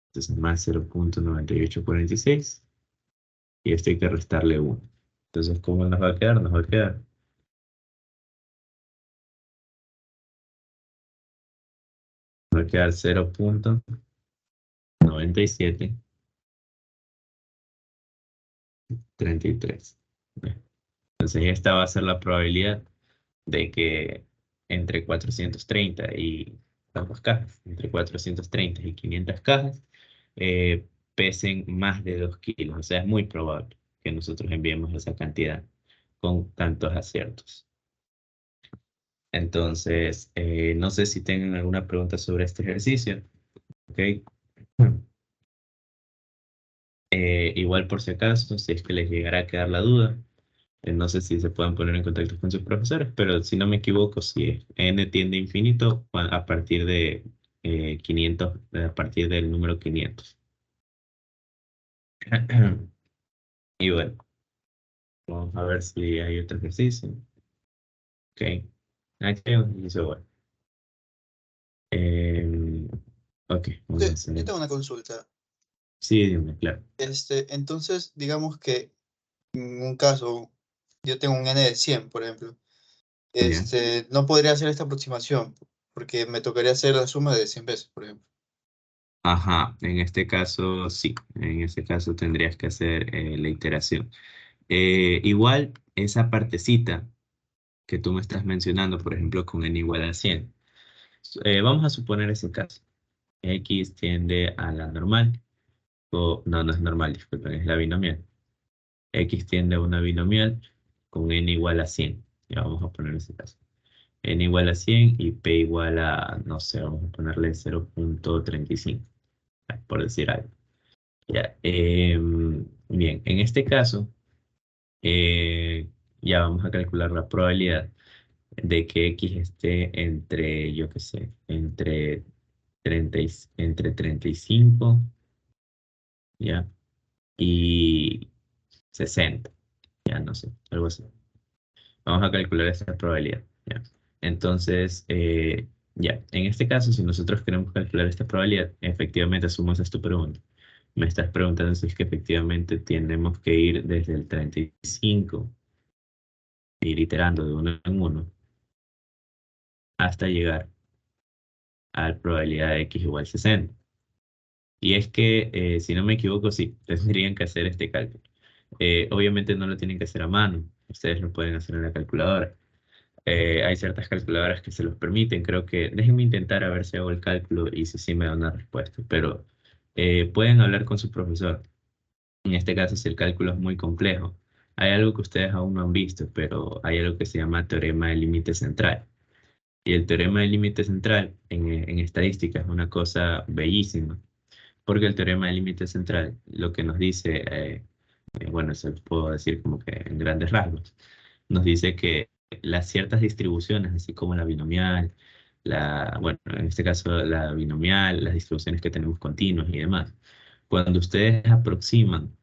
Entonces más 0.9846 y esto hay que restarle 1. Entonces, ¿cómo nos va a quedar? Nos va a quedar 0.9733. Entonces esta va a ser la probabilidad de que entre 430 y ambas cajas, entre 430 y 500 cajas, pesen más de 2 kilos. O sea, es muy probable que nosotros enviemos esa cantidad con tantos aciertos. Entonces, no sé si tengan alguna pregunta sobre este ejercicio. ¿Ok? Igual por si acaso, si es que les llegara a quedar la duda, no sé si se pueden poner en contacto con sus profesores, pero si no me equivoco, si es n tiende a infinito a partir de 500, a partir del número 500. Y bueno, vamos a ver si hay otro ejercicio. Ok, aquí hay un ejercicio bueno. Ok, vamos a hacer.
Yo tengo una consulta.
Sí, dime, claro.
Entonces, digamos que en un caso, yo tengo un n de 100, por ejemplo.
Ya.
No podría hacer esta aproximación porque me tocaría hacer la suma de 100 veces, por ejemplo.
Ajá, en este caso sí, en este caso tendrías que hacer la iteración. Igual, esa partecita que tú me estás mencionando, por ejemplo, con n igual a 100. Vamos a suponer ese caso. X tiende a la normal, o no, no es normal, disculpen, es la binomial. X tiende a una binomial con n igual a 100. Ya vamos a poner ese caso. N igual a 100 y P igual a, no sé, vamos a ponerle 0.35, por decir algo. Ya, bien, en este caso, eh, ya vamos a calcular la probabilidad de que X esté entre, yo qué sé, entre 35, ¿ya? Y 60, ya no sé, algo así. Vamos a calcular esta probabilidad, ¿ya? Entonces, ya, en este caso, si nosotros queremos calcular esta probabilidad, efectivamente asumo esta tu pregunta. Me estás preguntando si es que efectivamente tenemos que ir desde el 35, ir iterando de uno en uno, hasta llegar a la probabilidad de X igual 60. Y es que, si no me equivoco, sí, tendrían que hacer este cálculo. Obviamente no lo tienen que hacer a mano, ustedes lo pueden hacer en la calculadora. Hay ciertas calculadoras que se los permiten, creo que déjenme intentar a ver si hago el cálculo y si sí me da una respuesta, pero pueden hablar con su profesor. En este caso, si el cálculo es muy complejo, hay algo que ustedes aún no han visto, pero hay algo que se llama teorema del límite central. Y el teorema del límite central en estadística es una cosa bellísima, porque el teorema del límite central lo que nos dice, bueno, eso puedo decir como que en grandes rasgos, nos dice que las ciertas distribuciones, así como la binomial, bueno, en este caso la binomial, las distribuciones que tenemos continuas y demás, cuando ustedes aproximan,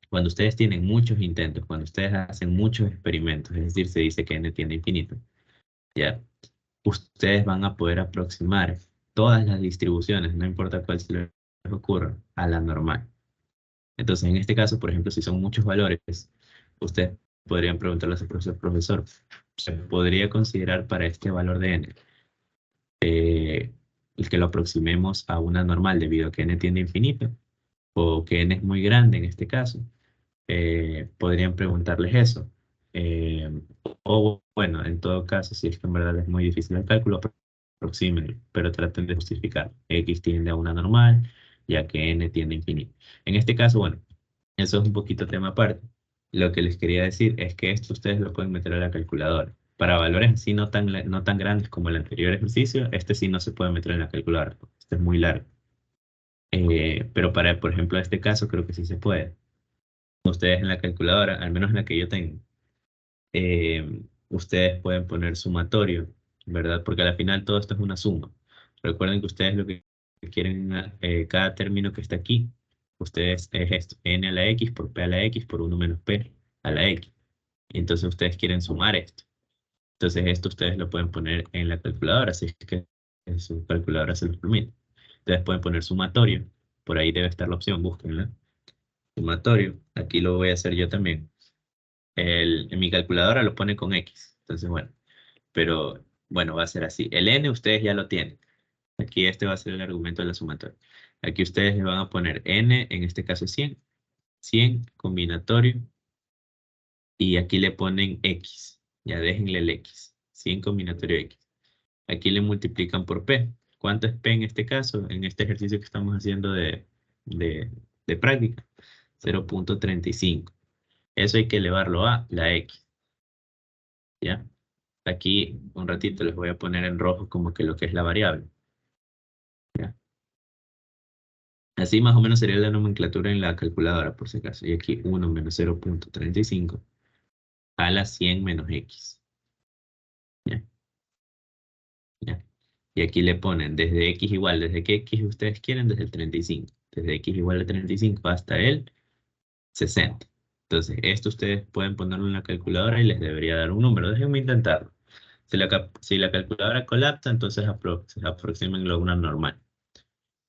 cuando ustedes tienen muchos intentos, cuando ustedes hacen muchos experimentos, es decir, se dice que n tiende a infinito, ya, ustedes van a poder aproximar todas las distribuciones, no importa cuál se les ocurra, a la normal. Entonces, en este caso, por ejemplo, si son muchos valores, ustedes podrían preguntarle a su profesor, profesor, ¿se podría considerar para este valor de n el que lo aproximemos a una normal debido a que n tiende a infinito o que n es muy grande en este caso? Podrían preguntarles eso. Eh, o bueno, en todo caso, si es que en verdad es muy difícil el cálculo, aproximen, pero traten de justificar. X tiende a una normal, ya que n tiende a infinito. En este caso, bueno, eso es un poquito tema aparte. Lo que les quería decir es que esto ustedes lo pueden meter a la calculadora. Para valores así no tan grandes como el anterior ejercicio, este sí no se puede meter en la calculadora. Este es muy largo. Pero para, por ejemplo, este caso creo que sí se puede. Ustedes en la calculadora, al menos en la que yo tengo, ustedes pueden poner sumatorio, ¿verdad? Porque al final todo esto es una suma. Recuerden que ustedes lo que quieren, cada término que está aquí, ustedes es esto, n a la x por p a la x por 1 menos p a la x. Y entonces ustedes quieren sumar esto. Entonces esto ustedes lo pueden poner en la calculadora, si es que en su calculadora se los permite. Ustedes pueden poner sumatorio, por ahí debe estar la opción, búsquenla. Sumatorio, aquí lo voy a hacer yo también. En mi calculadora lo pone con X, entonces bueno, pero bueno, va a ser así. El N ustedes ya lo tienen. Aquí este va a ser el argumento de la sumatoria. Aquí ustedes le van a poner N, en este caso 100, 100 combinatorio, y aquí le ponen X. Ya déjenle el X, 100 combinatorio X. Aquí le multiplican por P. ¿Cuánto es P en este caso? En este ejercicio que estamos haciendo de, de práctica. 0.35. Eso hay que elevarlo a la X. ¿Ya? Aquí un ratito les voy a poner en rojo como que lo que es la variable. ¿Ya? Así más o menos sería la nomenclatura en la calculadora, por si acaso. Y aquí 1 menos 0.35 a la 100 menos X. ¿Ya? ¿Ya? Y aquí le ponen desde X igual, desde qué X ustedes quieren, desde el 35. Desde X igual a 35 hasta el 60. Entonces, esto ustedes pueden ponerlo en la calculadora y les debería dar un número. Déjenme intentarlo. Si la calculadora colapsa, entonces aproxímenlo a una normal.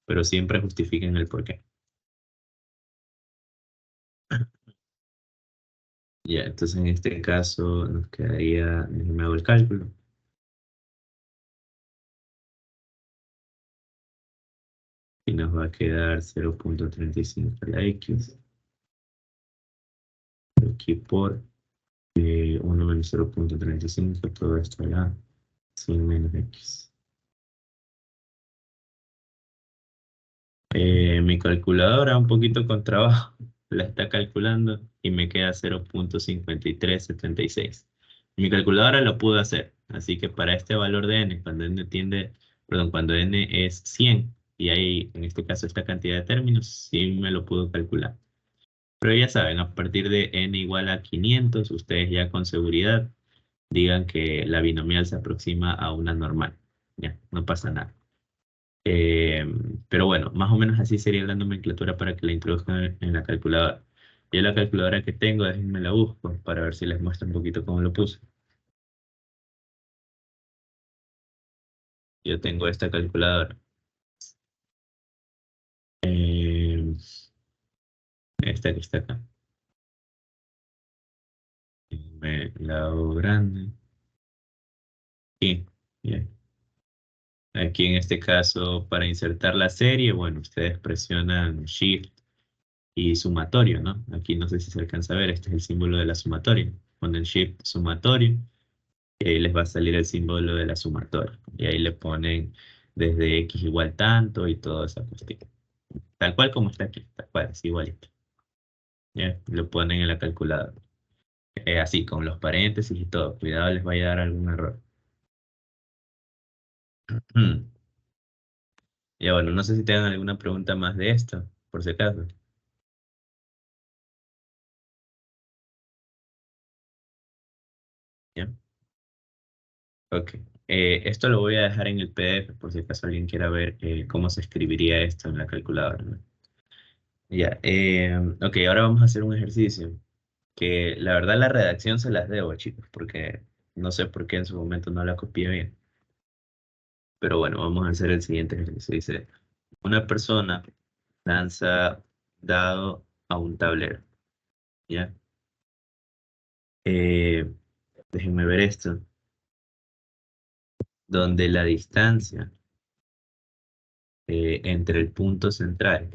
Pero siempre justifiquen el porqué. Ya, entonces en este caso nos quedaría, déjenme hago el cálculo. Y nos va a quedar 0.35 a la X. Aquí por 1 menos 0.35, todo esto a la 100 menos X. Mi calculadora, un poquito con trabajo, la está calculando y me queda 0.5376. Mi calculadora lo pudo hacer, así que para este valor de n, cuando n es 100 y hay en este caso esta cantidad de términos, sí me lo pudo calcular. Pero ya saben, a partir de n igual a 500, ustedes ya con seguridad digan que la binomial se aproxima a una normal. Ya, no pasa nada. Eh, pero bueno, más o menos así sería la nomenclatura para que la introduzcan en la calculadora. Yo la calculadora que tengo, déjenme la busco para ver si les muestro un poquito cómo lo puse. Yo tengo esta calculadora. Eh, esta que está acá. Me la hago grande. Y bien. Aquí en este caso, para insertar la serie, bueno, ustedes presionan Shift y sumatorio, ¿no? Aquí no sé si se alcanza a ver, este es el símbolo de la sumatoria. Ponen Shift sumatorio y ahí les va a salir el símbolo de la sumatoria. Y ahí le ponen desde X igual tanto y toda esa cuestión. Tal cual como está aquí, tal cual, es igualito. ¿Ya? Lo ponen en la calculadora. Así, con los paréntesis y todo. Cuidado, les vaya a dar algún error. Ya bueno, no sé si tengan alguna pregunta más de esto, por si acaso. ¿Ya? Ok. Esto lo voy a dejar en el PDF por si acaso alguien quiera ver cómo se escribiría esto en la calculadora, ¿no? Ya. Ok, ahora vamos a hacer un ejercicio que la verdad la redacción se las debo, chicos, porque no sé por qué en su momento no la copié bien. Pero bueno, vamos a hacer el siguiente ejercicio. Dice, una persona lanza dado a un tablero, ¿ya? Eh, déjenme ver esto, donde la distancia entre el punto central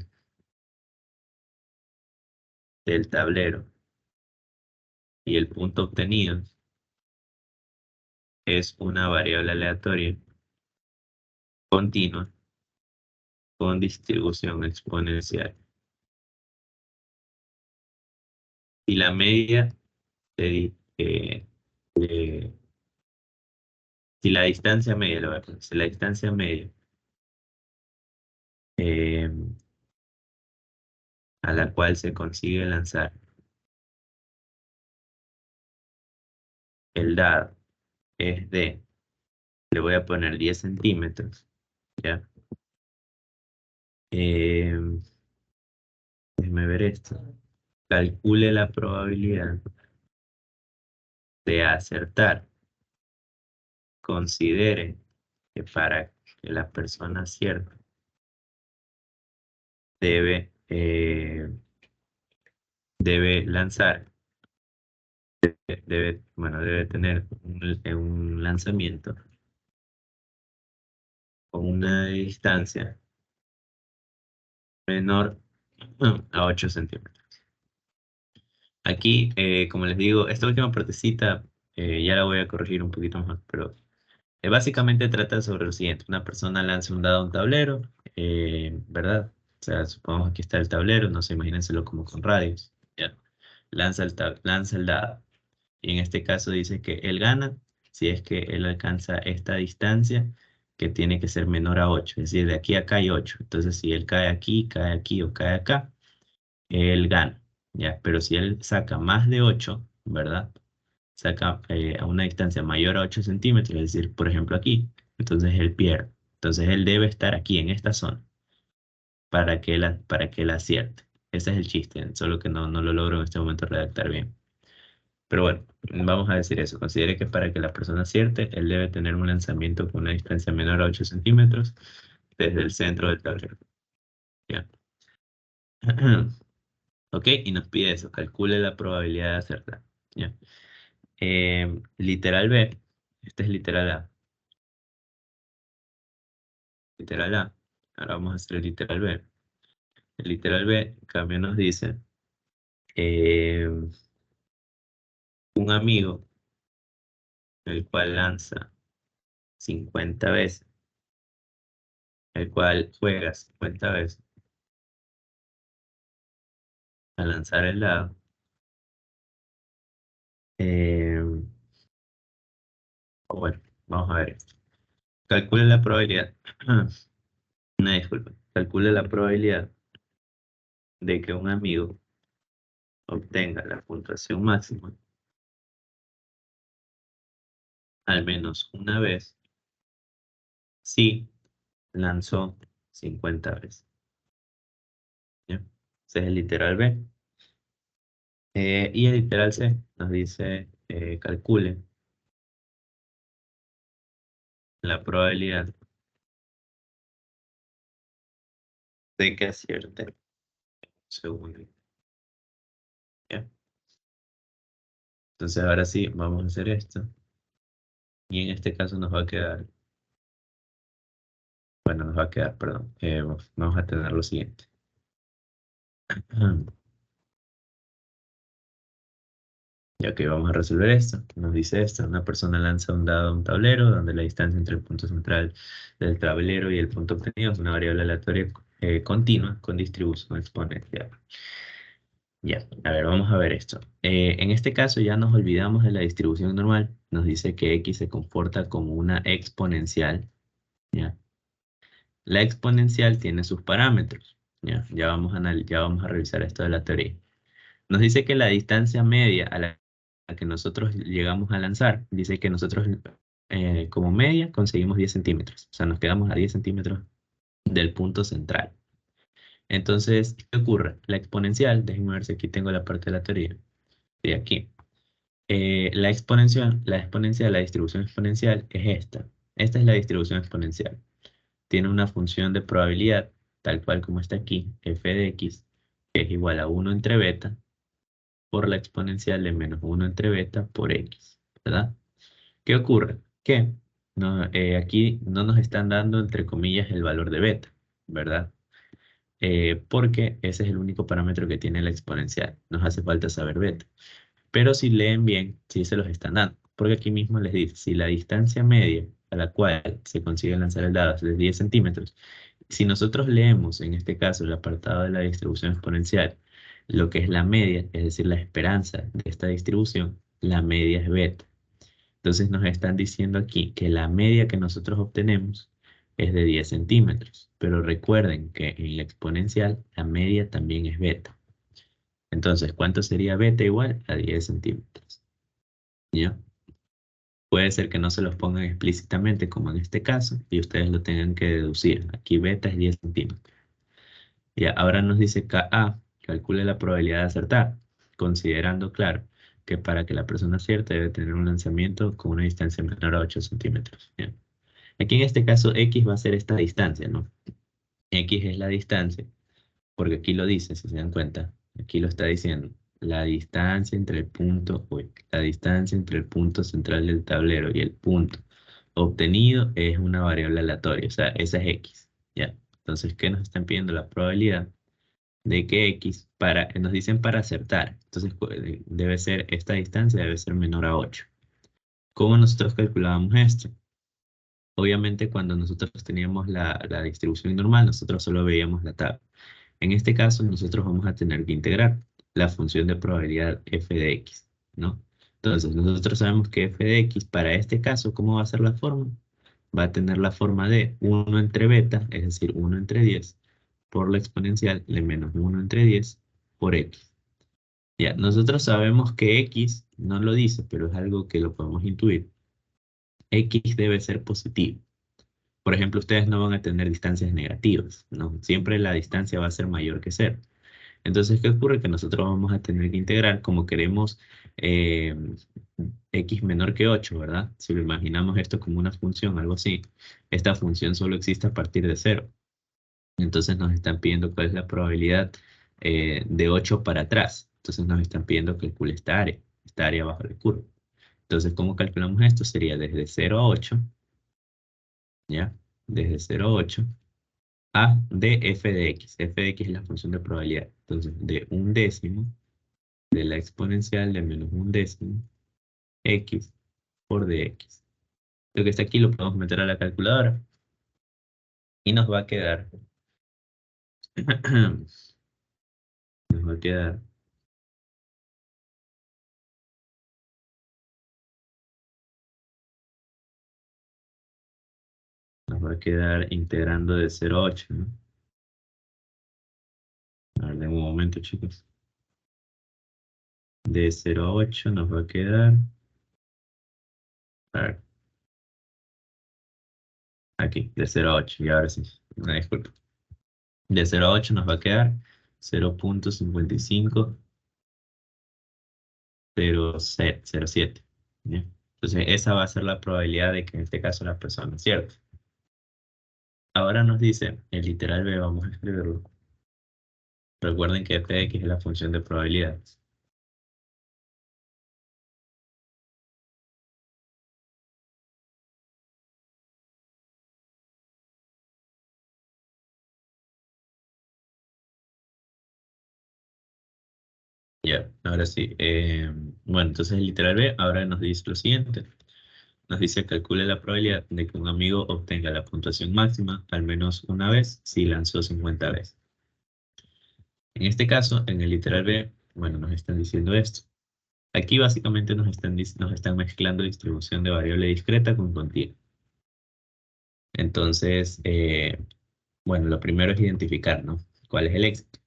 del tablero y el punto obtenido es una variable aleatoria continua con distribución exponencial. Y la media de, de- si la distancia media, lo voy a poner, si la distancia media eh, a la cual se consigue lanzar el dado es de, le voy a poner 10 centímetros, ¿ya? Eh, Déjeme ver esto. Calcule la probabilidad de acertar. Considere que para que la persona acierta debe lanzar, debe tener un lanzamiento con una distancia menor a 8 centímetros. Aquí, como les digo, esta última partecita ya la voy a corregir un poquito más, pero básicamente trata sobre lo siguiente. Una persona lanza un dado a un tablero, ¿verdad? O sea, supongamos que aquí está el tablero, no sé, imagínenselo como con radios. ¿Ya? Lanza el dado. Y en este caso dice que él gana si es que él alcanza esta distancia que tiene que ser menor a 8. Es decir, de aquí a acá hay 8. Entonces, si él cae aquí o cae acá, él gana. ¿Ya? Pero si él saca más de 8, ¿verdad? Saca a una distancia mayor a 8 centímetros, es decir, por ejemplo aquí, entonces él pierde. Entonces él debe estar aquí en esta zona para que él acierte. Ese es el chiste, solo que no lo logro en este momento redactar bien. Pero bueno, vamos a decir eso. Considere que para que la persona acierte, él debe tener un lanzamiento con una distancia menor a 8 centímetros desde el centro del tablero. ¿Ya? Ok, y nos pide eso, calcule la probabilidad de acertar. ¿Ya? Literal B, este es literal A. Literal A. Ahora vamos a hacer el literal B. El literal B, en cambio, nos dice eh, un amigo, el cual lanza 50 veces, el cual juega 50 veces a lanzar el dado. Eh, bueno, vamos a ver esto. Calcule la probabilidad. Una disculpa. Calcule la probabilidad de que un amigo obtenga la puntuación máxima al menos una vez si lanzó 50 veces. ¿Ya? Ese es el literal B. Y el literal C nos dice, calcule la probabilidad de que acierte. Segundo. ¿Ya? Entonces ahora sí, vamos a hacer esto. Y en este caso nos va a quedar, bueno, nos va a quedar, perdón, vamos a tener lo siguiente. Ya que vamos a resolver esto, nos dice esto, una persona lanza un dado a un tablero donde la distancia entre el punto central del tablero y el punto obtenido es una variable aleatoria continua con distribución exponencial. Ya, a ver, vamos a ver esto. En este caso ya nos olvidamos de la distribución normal. Nos dice que x se comporta como una exponencial. ¿Ya? La exponencial tiene sus parámetros. ¿Ya? Ya vamos a revisar esto de la teoría. Nos dice que la distancia media a la que nosotros llegamos a lanzar, dice que nosotros como media conseguimos 10 centímetros. O sea, nos quedamos a 10 centímetros del punto central. Entonces, ¿qué ocurre? La exponencial, déjenme ver si aquí tengo la parte de la teoría. De aquí. La distribución exponencial es esta. Esta es la distribución exponencial. Tiene una función de probabilidad, tal cual como está aquí, f de x, que es igual a 1 entre beta, por la exponencial de menos 1 entre beta por x, ¿verdad? ¿Qué ocurre? Que no, aquí no nos están dando, entre comillas, el valor de beta, ¿verdad? Porque ese es el único parámetro que tiene la exponencial. Nos hace falta saber beta. Pero si leen bien, sí se los están dando. Porque aquí mismo les dice, si la distancia media a la cual se consigue lanzar el dado es de 10 centímetros, si nosotros leemos, en este caso, el apartado de la distribución exponencial, lo que es la media, es decir, la esperanza de esta distribución, la media es beta. Entonces nos están diciendo aquí que la media que nosotros obtenemos es de 10 centímetros. Pero recuerden que en la exponencial la media también es beta. Entonces, ¿cuánto sería beta igual? A 10 centímetros. ¿Ya? Puede ser que no se los pongan explícitamente como en este caso y ustedes lo tengan que deducir. Aquí beta es 10 centímetros. Ya, ahora nos dice KA, calcule la probabilidad de acertar, considerando, claro, que para que la persona acierte debe tener un lanzamiento con una distancia menor a 8 centímetros. ¿Ya? Aquí en este caso X va a ser esta distancia, ¿no? X es la distancia, porque aquí lo dice, si se dan cuenta, aquí lo está diciendo, la distancia entre el punto, la distancia entre el punto central del tablero y el punto obtenido es una variable aleatoria, o sea, esa es X, ¿ya? Entonces, ¿qué nos están pidiendo? La probabilidad de que X, nos dicen para acertar, entonces debe ser, esta distancia debe ser menor a 8. ¿Cómo nosotros calculábamos esto? Obviamente cuando nosotros teníamos la distribución normal, nosotros solo veíamos la tabla. En este caso, nosotros vamos a tener que integrar la función de probabilidad f de x, ¿no? Entonces, nosotros sabemos que f de x, para este caso, ¿cómo va a ser la forma? Va a tener la forma de 1 entre beta, es decir, 1 entre 10, por la exponencial de menos 1 entre 10 por x. Ya, nosotros sabemos que x no lo dice, pero es algo que lo podemos intuir. X debe ser positivo. Por ejemplo, ustedes no van a tener distancias negativas, ¿no? Siempre la distancia va a ser mayor que 0. Entonces, ¿qué ocurre? Que nosotros vamos a tener que integrar como queremos eh, x menor que 8, ¿verdad? Si lo imaginamos esto como una función, algo así, esta función solo existe a partir de 0. Entonces nos están pidiendo cuál es la probabilidad de 8 para atrás. Entonces nos están pidiendo que calcule esta área bajo la curva. Entonces, ¿cómo calculamos esto? Sería desde 0 a 8, ¿ya? Desde 0 a 8 a de f de x. F de x es la función de probabilidad. Entonces, de un décimo de la exponencial de menos un décimo x por dx. Lo que está aquí lo podemos meter a la calculadora y nos va a quedar, nos va a quedar, nos va a quedar integrando de 0 a 8, ¿no? A ver, en un momento, chicos. De 0 a 8 nos va a quedar, a ver, aquí, de 0 a 8, y ahora sí, una disculpa. De 0 a 8 nos va a quedar 0.5507. ¿Ya? Entonces, esa va a ser la probabilidad de que en este caso la persona acierte. Ahora nos dice, el literal B, vamos a escribirlo. Recuerden que f de x es la función de probabilidades. Ya, ahora sí. Bueno, entonces el literal B ahora nos dice lo siguiente. Nos dice calcule la probabilidad de que un amigo obtenga la puntuación máxima al menos una vez si lanzó 50 veces. En este caso, en el literal B, bueno, nos están diciendo esto. Aquí básicamente nos están mezclando distribución de variable discreta con continua. Entonces, bueno, lo primero es identificar, ¿no? ¿Cuál es el éxito?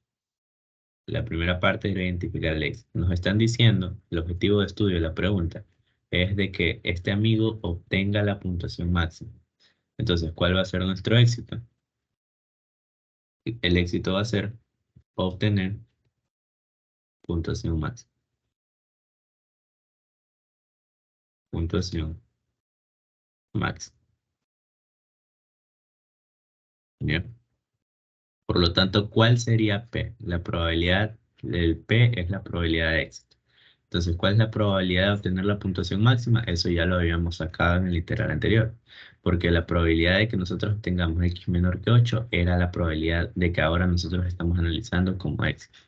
La primera parte es identificar el éxito. Nos están diciendo, el objetivo de estudio de la pregunta es de que este amigo obtenga la puntuación máxima. Entonces, ¿cuál va a ser nuestro éxito? El éxito va a ser obtener puntuación máxima. Puntuación máxima. ¿Bien? Por lo tanto, ¿cuál sería P? La probabilidad del P es la probabilidad de éxito. Entonces, ¿cuál es la probabilidad de obtener la puntuación máxima? Eso ya lo habíamos sacado en el literal anterior. Porque la probabilidad de que nosotros tengamos x menor que 8 era la probabilidad de que ahora nosotros estamos analizando como éxito.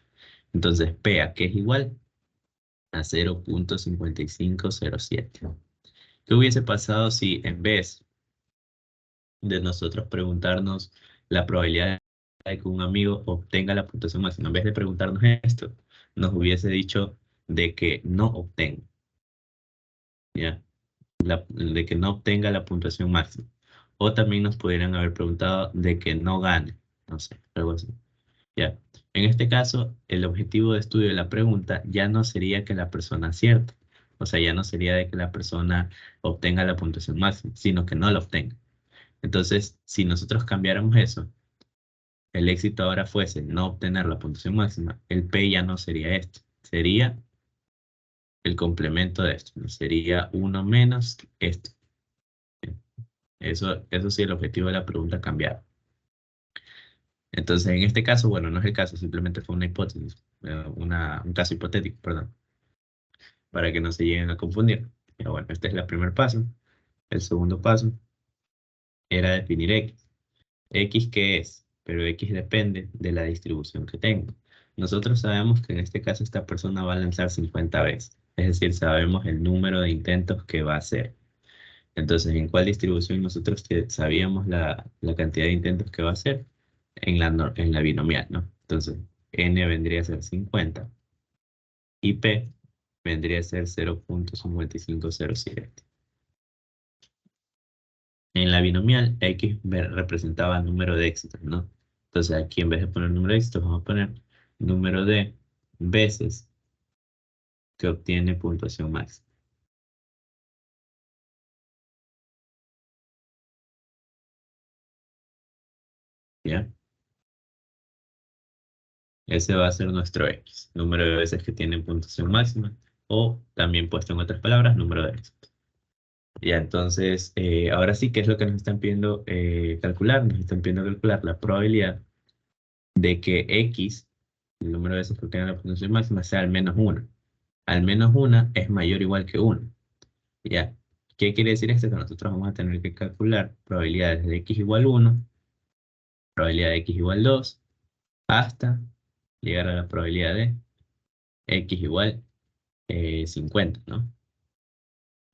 Entonces, P a qué es igual a 0.5507. ¿Qué hubiese pasado si en vez de nosotros preguntarnos la probabilidad de que un amigo obtenga la puntuación máxima, en vez de preguntarnos esto, nos hubiese dicho de que no obtenga, ¿ya? De que no obtenga la puntuación máxima? O también nos pudieran haber preguntado de que no gane, no sé, algo así. ¿Ya? En este caso, el objetivo de estudio de la pregunta ya no sería que la persona acierte, o sea, ya no sería de que la persona obtenga la puntuación máxima, sino que no la obtenga. Entonces, si nosotros cambiáramos eso el éxito ahora fuese no obtener la puntuación máxima, el P ya no sería esto, sería el complemento de esto, ¿no? Sería 1 menos esto. Eso sí, el objetivo de la pregunta cambiaba. Entonces, en este caso, bueno, no es el caso, simplemente fue una hipótesis, un caso hipotético, perdón, para que no se lleguen a confundir. Pero bueno, este es el primer paso. El segundo paso era definir X. X, ¿qué es? Pero X depende de la distribución que tengo. Nosotros sabemos que en este caso esta persona va a lanzar 50 veces. Es decir, sabemos el número de intentos que va a hacer. Entonces, ¿en cuál distribución nosotros sabíamos la cantidad de intentos que va a hacer? En la binomial, ¿no? Entonces, n vendría a ser 50 y p vendría a ser 0.5507. En la binomial, x representaba el número de éxitos, ¿no? Entonces, aquí en vez de poner número de éxitos, vamos a poner número de veces que obtiene puntuación máxima. ¿Ya? Ese va a ser nuestro X, número de veces que tiene puntuación máxima, o también puesto en otras palabras, número de éxitos. Ya, entonces, ahora sí, ¿qué es lo que nos están pidiendo calcular? Nos están pidiendo calcular la probabilidad de que X, el número de veces que obtiene la puntuación máxima, sea al menos 1. Al menos 1 es mayor o igual que 1. ¿Ya? ¿Qué quiere decir esto? Que nosotros vamos a tener que calcular probabilidades de X igual 1, probabilidad de X igual 2, hasta llegar a la probabilidad de X igual 50, ¿no?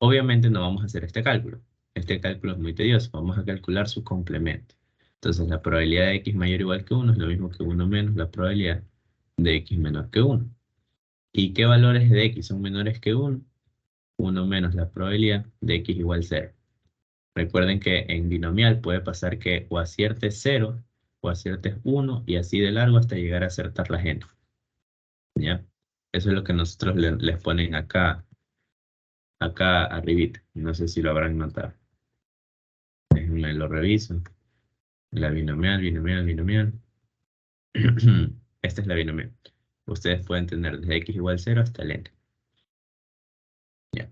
Obviamente no vamos a hacer este cálculo. Este cálculo es muy tedioso. Vamos a calcular su complemento. Entonces la probabilidad de X mayor o igual que 1 es lo mismo que 1 menos la probabilidad de X menor que 1. ¿Y qué valores de X son menores que 1? 1 menos la probabilidad de X igual 0. Recuerden que en binomial puede pasar que o aciertes 0 o aciertes 1 y así de largo hasta llegar a acertar la n. ¿Ya? Eso es lo que nosotros les ponen acá arribita. No sé si lo habrán notado. Déjenme lo reviso. La binomial, binomial, binomial. Esta es la binomial. Ustedes pueden tener desde x igual 0 hasta el n. Ya.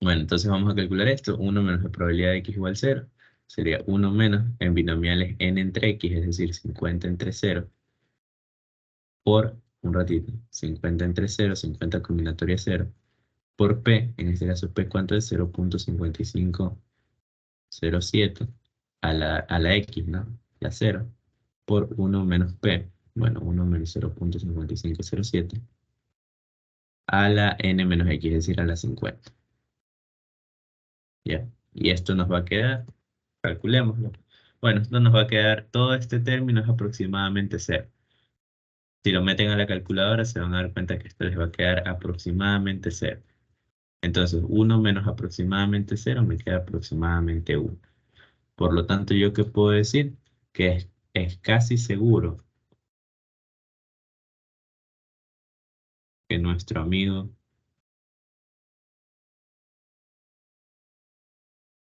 Bueno, entonces vamos a calcular esto. 1 menos la probabilidad de x igual 0 sería 1 menos en binomiales n entre x, es decir, 50 entre 0, por, un ratito, 50 entre 0, 50 combinatoria 0, por p, en este caso p, ¿cuánto es? 0.5507 a la x, ¿no? La 0, por 1 menos p, bueno, 1 menos 0.5507 a la n menos x, es decir, a la 50. ¿Ya? Y esto nos va a quedar, calculémoslo. Bueno, esto nos va a quedar, todo este término es aproximadamente 0. Si lo meten a la calculadora se van a dar cuenta que esto les va a quedar aproximadamente 0. Entonces, 1 menos aproximadamente 0 me queda aproximadamente 1. Por lo tanto, ¿yo qué puedo decir? Que es casi seguro que nuestro amigo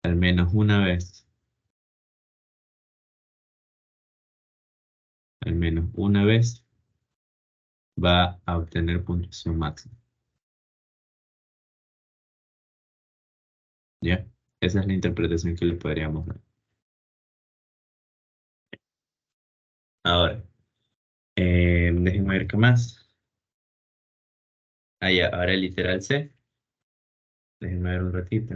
al menos una vez, al menos una vez, va a obtener puntuación máxima. ¿Ya? Esa es la interpretación que le podríamos dar. Ahora, déjenme ver qué más. Ah, ya, ahora el literal C. Déjenme ver un ratito.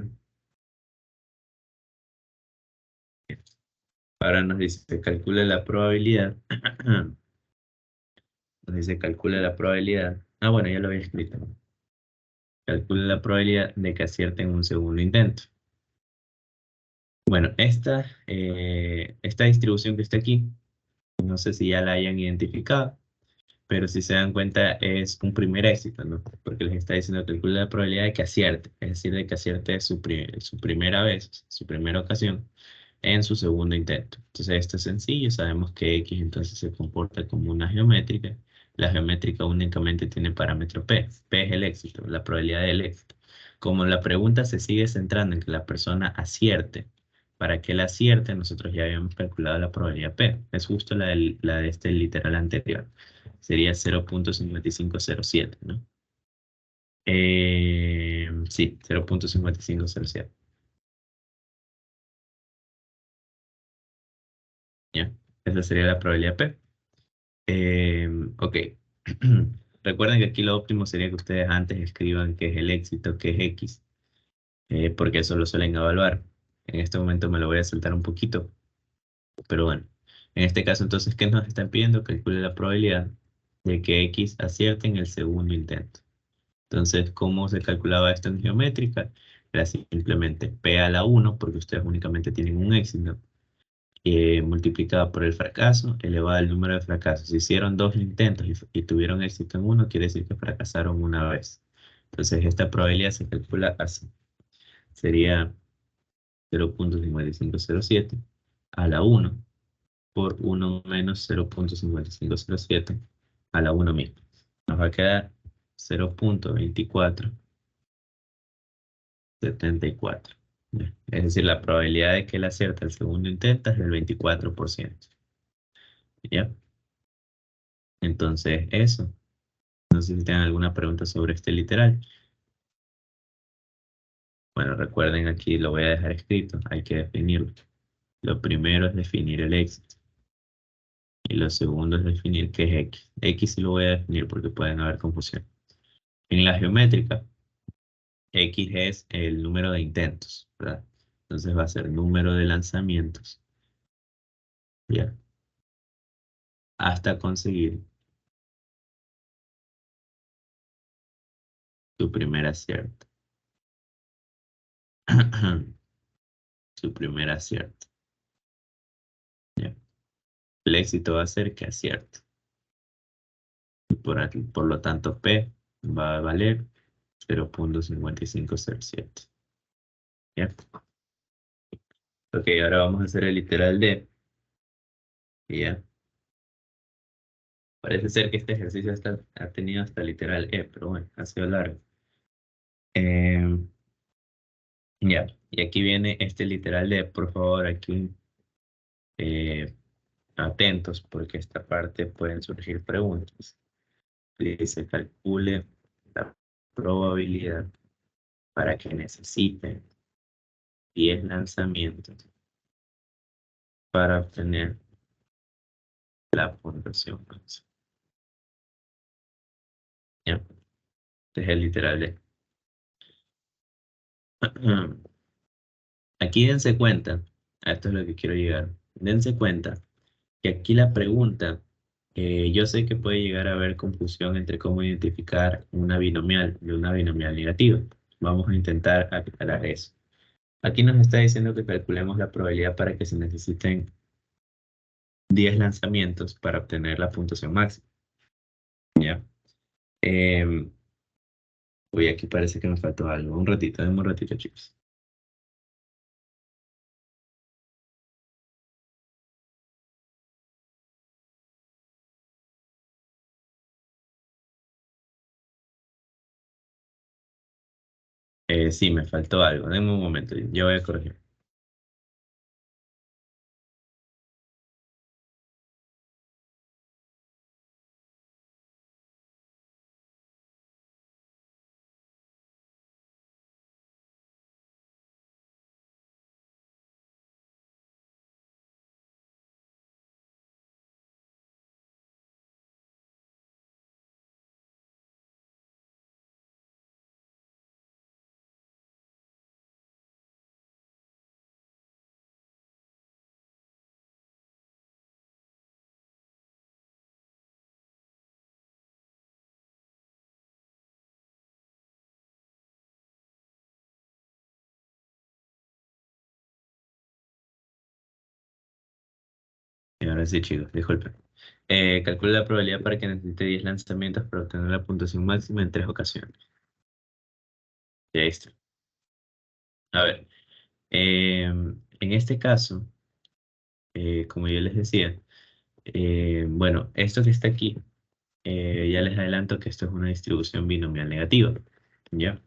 Ahora nos dice, calcula la probabilidad. Nos dice, calcula la probabilidad. Ah, bueno, ya lo había escrito. Calcula la probabilidad de que acierte en un segundo intento. Bueno, esta distribución que está aquí, no sé si ya la hayan identificado, pero si se dan cuenta es un primer éxito, ¿no? Porque les está diciendo calcula la probabilidad de que acierte, es decir, de que acierte su primera vez, su primera ocasión, en su segundo intento. Entonces esto es sencillo, sabemos que X entonces se comporta como una geométrica. La geométrica únicamente tiene parámetro P. P es el éxito, la probabilidad del éxito. Como la pregunta se sigue centrando en que la persona acierte para que él acierte, nosotros ya habíamos calculado la probabilidad P. Es justo la de este literal anterior. Sería 0.5507, ¿no? Sí, 0.5507. ¿Ya? Esa sería la probabilidad P. Ok. Recuerden que aquí lo óptimo sería que ustedes antes escriban qué es el éxito, qué es X, porque eso lo suelen evaluar. En este momento me lo voy a saltar un poquito, pero bueno. En este caso, entonces, ¿qué nos están pidiendo? Calcule la probabilidad de que X acierte en el segundo intento. Entonces, ¿cómo se calculaba esto en geométrica? Era simplemente P a la 1, porque ustedes únicamente tienen un éxito, multiplicado por el fracaso, elevado al número de fracasos. Si hicieron dos intentos y tuvieron éxito en uno, quiere decir que fracasaron una vez. Entonces, esta probabilidad se calcula así. Sería 0.5507 a la 1 por 1 menos 0.5507 a la 1 misma. Nos va a quedar 0.2474. Es decir, la probabilidad de que él acierte el segundo intento es del 24%. ¿Ya? Entonces, eso. No sé si tienen alguna pregunta sobre este literal. Bueno, recuerden aquí, lo voy a dejar escrito, hay que definirlo. Lo primero es definir el éxito. Y lo segundo es definir qué es X. X sí lo voy a definir porque pueden haber confusión. En la geométrica, X es el número de intentos, ¿verdad? Entonces va a ser número de lanzamientos, ¿ya? Hasta conseguir tu primer acierto. Su primer acierto, ¿ya? El éxito va a ser que acierte. Por lo tanto, P va a valer 0.5507. ¿Ya? Ok, ahora vamos a hacer el literal D. ¿Ya? Parece ser que este ejercicio ha tenido hasta literal E, pero bueno, ha sido largo. Ya, y aquí viene este literal D. Por favor, aquí eh, atentos porque esta parte pueden surgir preguntas. Dice, calcule la probabilidad para que necesiten 10 lanzamientos para obtener la puntuación máxima. ¿Ya? Este es el literal D. Aquí dense cuenta, a esto es lo que quiero llegar, dense cuenta que aquí la pregunta, yo sé que puede llegar a haber confusión entre cómo identificar una binomial de una binomial negativa. Vamos a intentar aclarar eso. Aquí nos está diciendo que calculemos la probabilidad para que se necesiten 10 lanzamientos para obtener la puntuación máxima. ¿Ya? Em, Uy, aquí parece que me faltó algo. Un ratito, denme un ratito, chicos. Sí, me faltó algo. Denme un momento, yo voy a corregir. Y ahora sí, chicos, disculpen. Calcula la probabilidad para que necesite 10 lanzamientos para obtener la puntuación máxima en 3 ocasiones. Ya está. A ver, en este caso, como yo les decía, bueno, esto que está aquí, ya les adelanto que esto es una distribución binomial negativa. ¿Ya?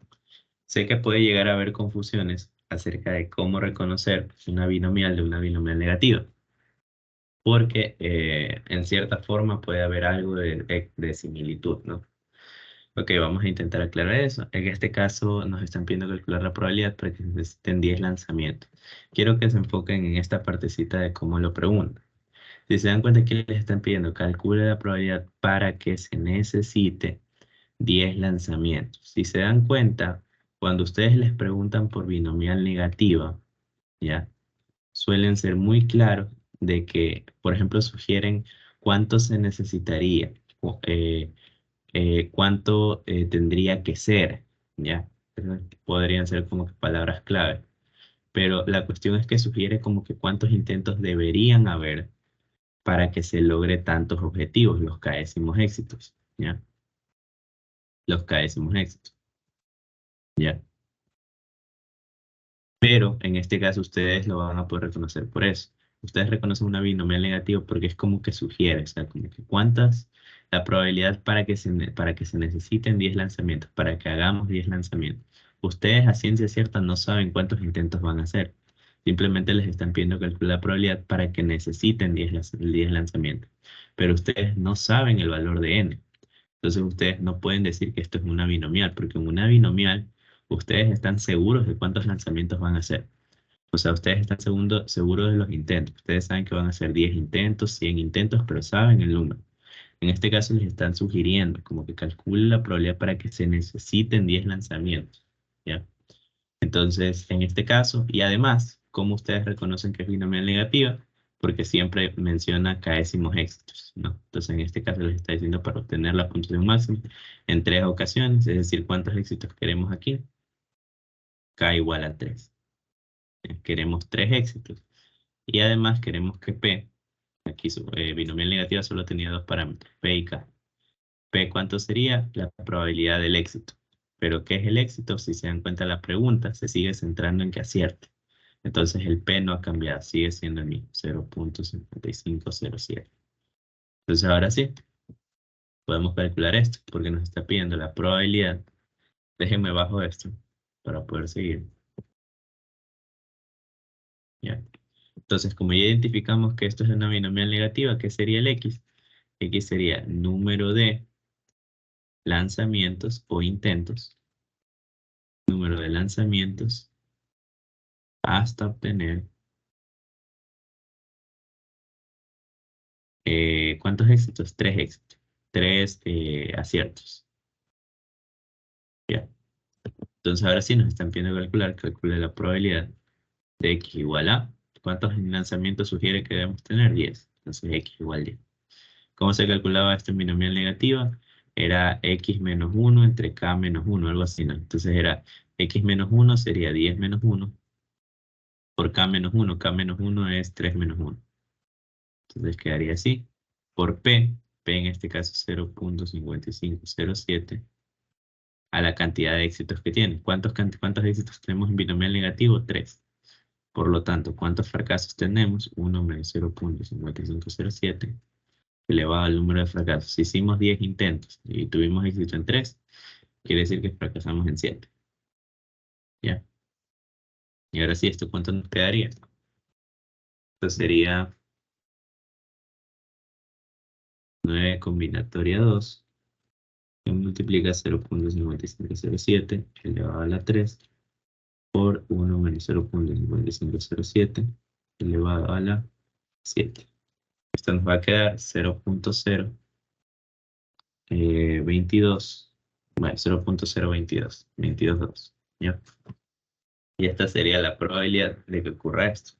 Sé que puede llegar a haber confusiones acerca de cómo reconocer una binomial de una binomial negativa. Porque en cierta forma puede haber algo de similitud, ¿no? Ok, vamos a intentar aclarar eso. En este caso nos están pidiendo calcular la probabilidad para que se necesiten 10 lanzamientos. Quiero que se enfoquen en esta partecita de cómo lo preguntan. Si se dan cuenta que les están pidiendo calcule la probabilidad para que se necesite 10 lanzamientos. Si se dan cuenta, cuando ustedes les preguntan por binomial negativa, ¿ya? Suelen ser muy claros de que, por ejemplo, sugieren cuánto se necesitaría, o, cuánto tendría que ser, ¿ya? Esas podrían ser como que palabras clave. Pero la cuestión es que sugiere como que cuántos intentos deberían haber para que se logre tantos objetivos, los k-décimos éxitos, ¿ya? Los k-décimos éxitos, ¿ya? Pero en este caso ustedes lo van a poder reconocer por eso. Ustedes reconocen una binomial negativa porque es como que sugiere, o sea, como que cuántas, la probabilidad para que se necesiten 10 lanzamientos, para que hagamos 10 lanzamientos. Ustedes a ciencia cierta no saben cuántos intentos van a hacer. Simplemente les están pidiendo calcular la probabilidad para que necesiten 10 lanzamientos. Pero ustedes no saben el valor de n. Entonces ustedes no pueden decir que esto es una binomial, porque en una binomial ustedes están seguros de cuántos lanzamientos van a hacer. O sea, ustedes están seguros de los intentos. Ustedes saben que van a hacer 10 intentos, 100 intentos, pero saben el número. En este caso les están sugiriendo como que calculen la probabilidad para que se necesiten 10 lanzamientos, ¿ya? Entonces, en este caso, y además, ¿cómo ustedes reconocen que es binomial negativa? Porque siempre menciona k-décimos éxitos, ¿no? Entonces, en este caso les está diciendo para obtener la puntuación máxima en 3 ocasiones, es decir, ¿cuántos éxitos queremos aquí? K igual a 3. Queremos 3 éxitos. Y además queremos que P, aquí binomial negativa solo tenía 2 parámetros, P y K. P, ¿cuánto sería? La probabilidad del éxito. Pero ¿qué es el éxito? Si se dan cuenta la pregunta, se sigue centrando en que acierte. Entonces el P no ha cambiado, sigue siendo el mismo, 0.5507. Entonces ahora sí, podemos calcular esto, porque nos está pidiendo la probabilidad. Déjenme bajo esto para poder seguir. ¿Ya? Entonces, como ya identificamos que esto es una binomial negativa, ¿qué sería el X? X sería número de lanzamientos o intentos, número de lanzamientos hasta obtener ¿cuántos éxitos? 3 éxitos, 3 aciertos. ¿Ya? Entonces ahora sí nos están pidiendo calcular, calcule la probabilidad de X igual a, ¿cuántos lanzamientos sugiere que debemos tener? 10. Entonces X igual a 10. ¿Cómo se calculaba esto en binomial negativa? Era X menos 1 entre K menos 1, algo así, ¿no? Entonces era X menos 1 sería 10 menos 1 por K menos 1. K menos 1 es 3 menos 1. Entonces quedaría así. Por P en este caso 0.5507, a la cantidad de éxitos que tiene. ¿Cuántos éxitos tenemos en binomial negativo? 3. Por lo tanto, ¿cuántos fracasos tenemos? 1 menos 0.5507 elevado al número de fracasos. Si hicimos 10 intentos y tuvimos éxito en 3, quiere decir que fracasamos en 7. ¿Ya? Y ahora sí, ¿esto cuánto nos quedaría? Esto sería 9 combinatoria 2, que multiplica 0.5507 elevado a la 3 por 1 menos 0.5507 elevado a la 7. Esto nos va a quedar 0.022, bueno, 0.022, 22.2, ¿ya? Y esta sería la probabilidad de que ocurra esto.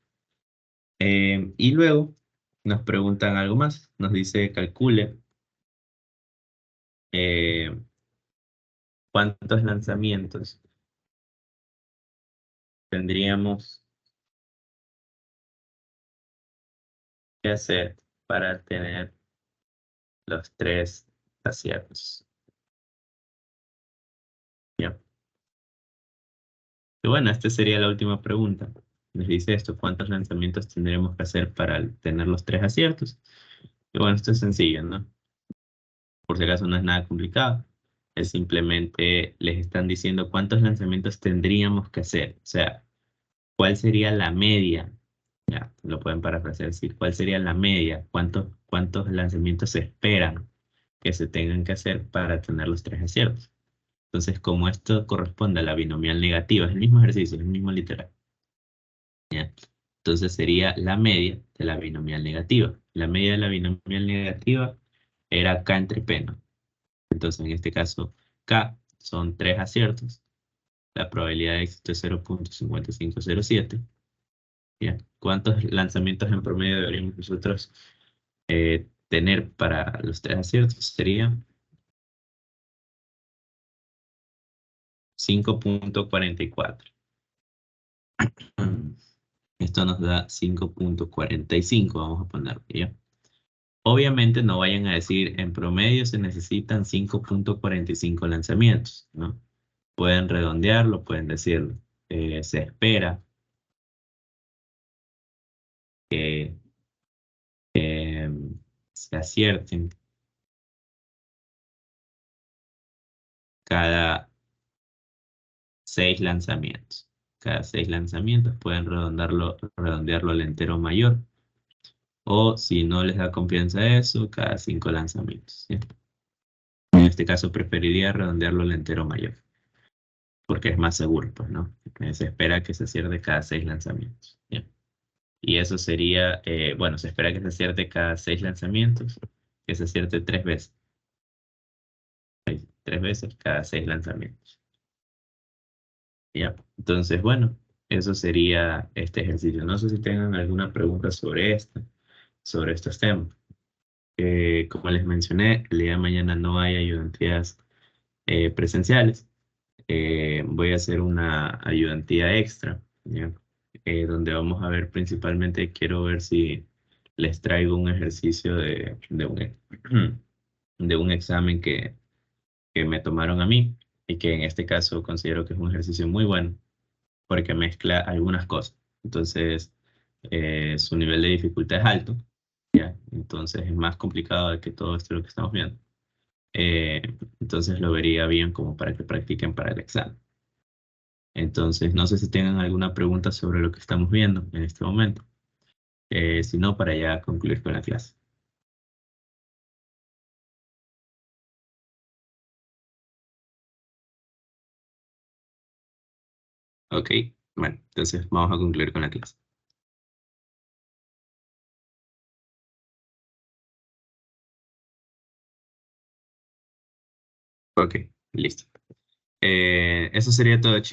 Y luego nos preguntan algo más. Nos dice calcule eh, cuántos lanzamientos tendríamos que hacer para tener los 3 aciertos. ¿Ya? Y bueno, esta sería la última pregunta. Nos dice esto, ¿cuántos lanzamientos tendremos que hacer para tener los 3 aciertos? Y bueno, esto es sencillo, ¿no? Por si acaso no es nada complicado. Es simplemente les están diciendo cuántos lanzamientos tendríamos que hacer. O sea, ¿Cuál sería la media? Ya, lo pueden parafrasear así. ¿Cuál sería la media? ¿Cuántos lanzamientos se esperan que se tengan que hacer para tener los 3 aciertos? Entonces, como esto corresponde a la binomial negativa, es el mismo ejercicio, es el mismo literal. ¿Ya? Entonces sería la media de la binomial negativa. La media de la binomial negativa era K entre P, ¿no? Entonces, en este caso, K son 3 aciertos. La probabilidad de éxito es 0.5507. ¿Ya? ¿Cuántos lanzamientos en promedio deberíamos nosotros tener para los 3 aciertos? Sería 5.44. Esto nos da 5.45, vamos a ponerlo, ¿ya? Obviamente no vayan a decir en promedio se necesitan 5.45 lanzamientos, ¿no? Pueden redondearlo, pueden decir se espera que eh, se acierten cada 6 lanzamientos. Cada 6 lanzamientos pueden redondearlo al entero mayor. O si no les da confianza eso, cada 5 lanzamientos, ¿sí? En este caso preferiría redondearlo al entero mayor, porque es más seguro, pues, ¿no? Se espera que se acierte cada 6 lanzamientos, ¿ya? Y eso sería, bueno, se espera que se acierte cada 6 lanzamientos, que se acierte 3 veces. 3 veces cada 6 lanzamientos. ¿Ya? Entonces, bueno, eso sería este ejercicio. No sé si tengan alguna pregunta sobre esto, sobre estos temas. Como les mencioné, el día de mañana no hay ayudantías presenciales. Voy a hacer una ayudantía extra, ¿ya? Donde vamos a ver principalmente, quiero ver si les traigo un ejercicio de un examen que me tomaron a mí y que en este caso considero que es un ejercicio muy bueno porque mezcla algunas cosas. Entonces, su nivel de dificultad es alto, ¿ya? Entonces es más complicado que todo esto lo que estamos viendo. Eh, entonces lo vería bien como para que practiquen para el examen. Entonces, no sé si tengan alguna pregunta sobre lo que estamos viendo en este momento. Si no, para ya concluir con la clase. Ok, bueno, entonces vamos a concluir con la clase. Ok, listo. Eso sería todo, chicos.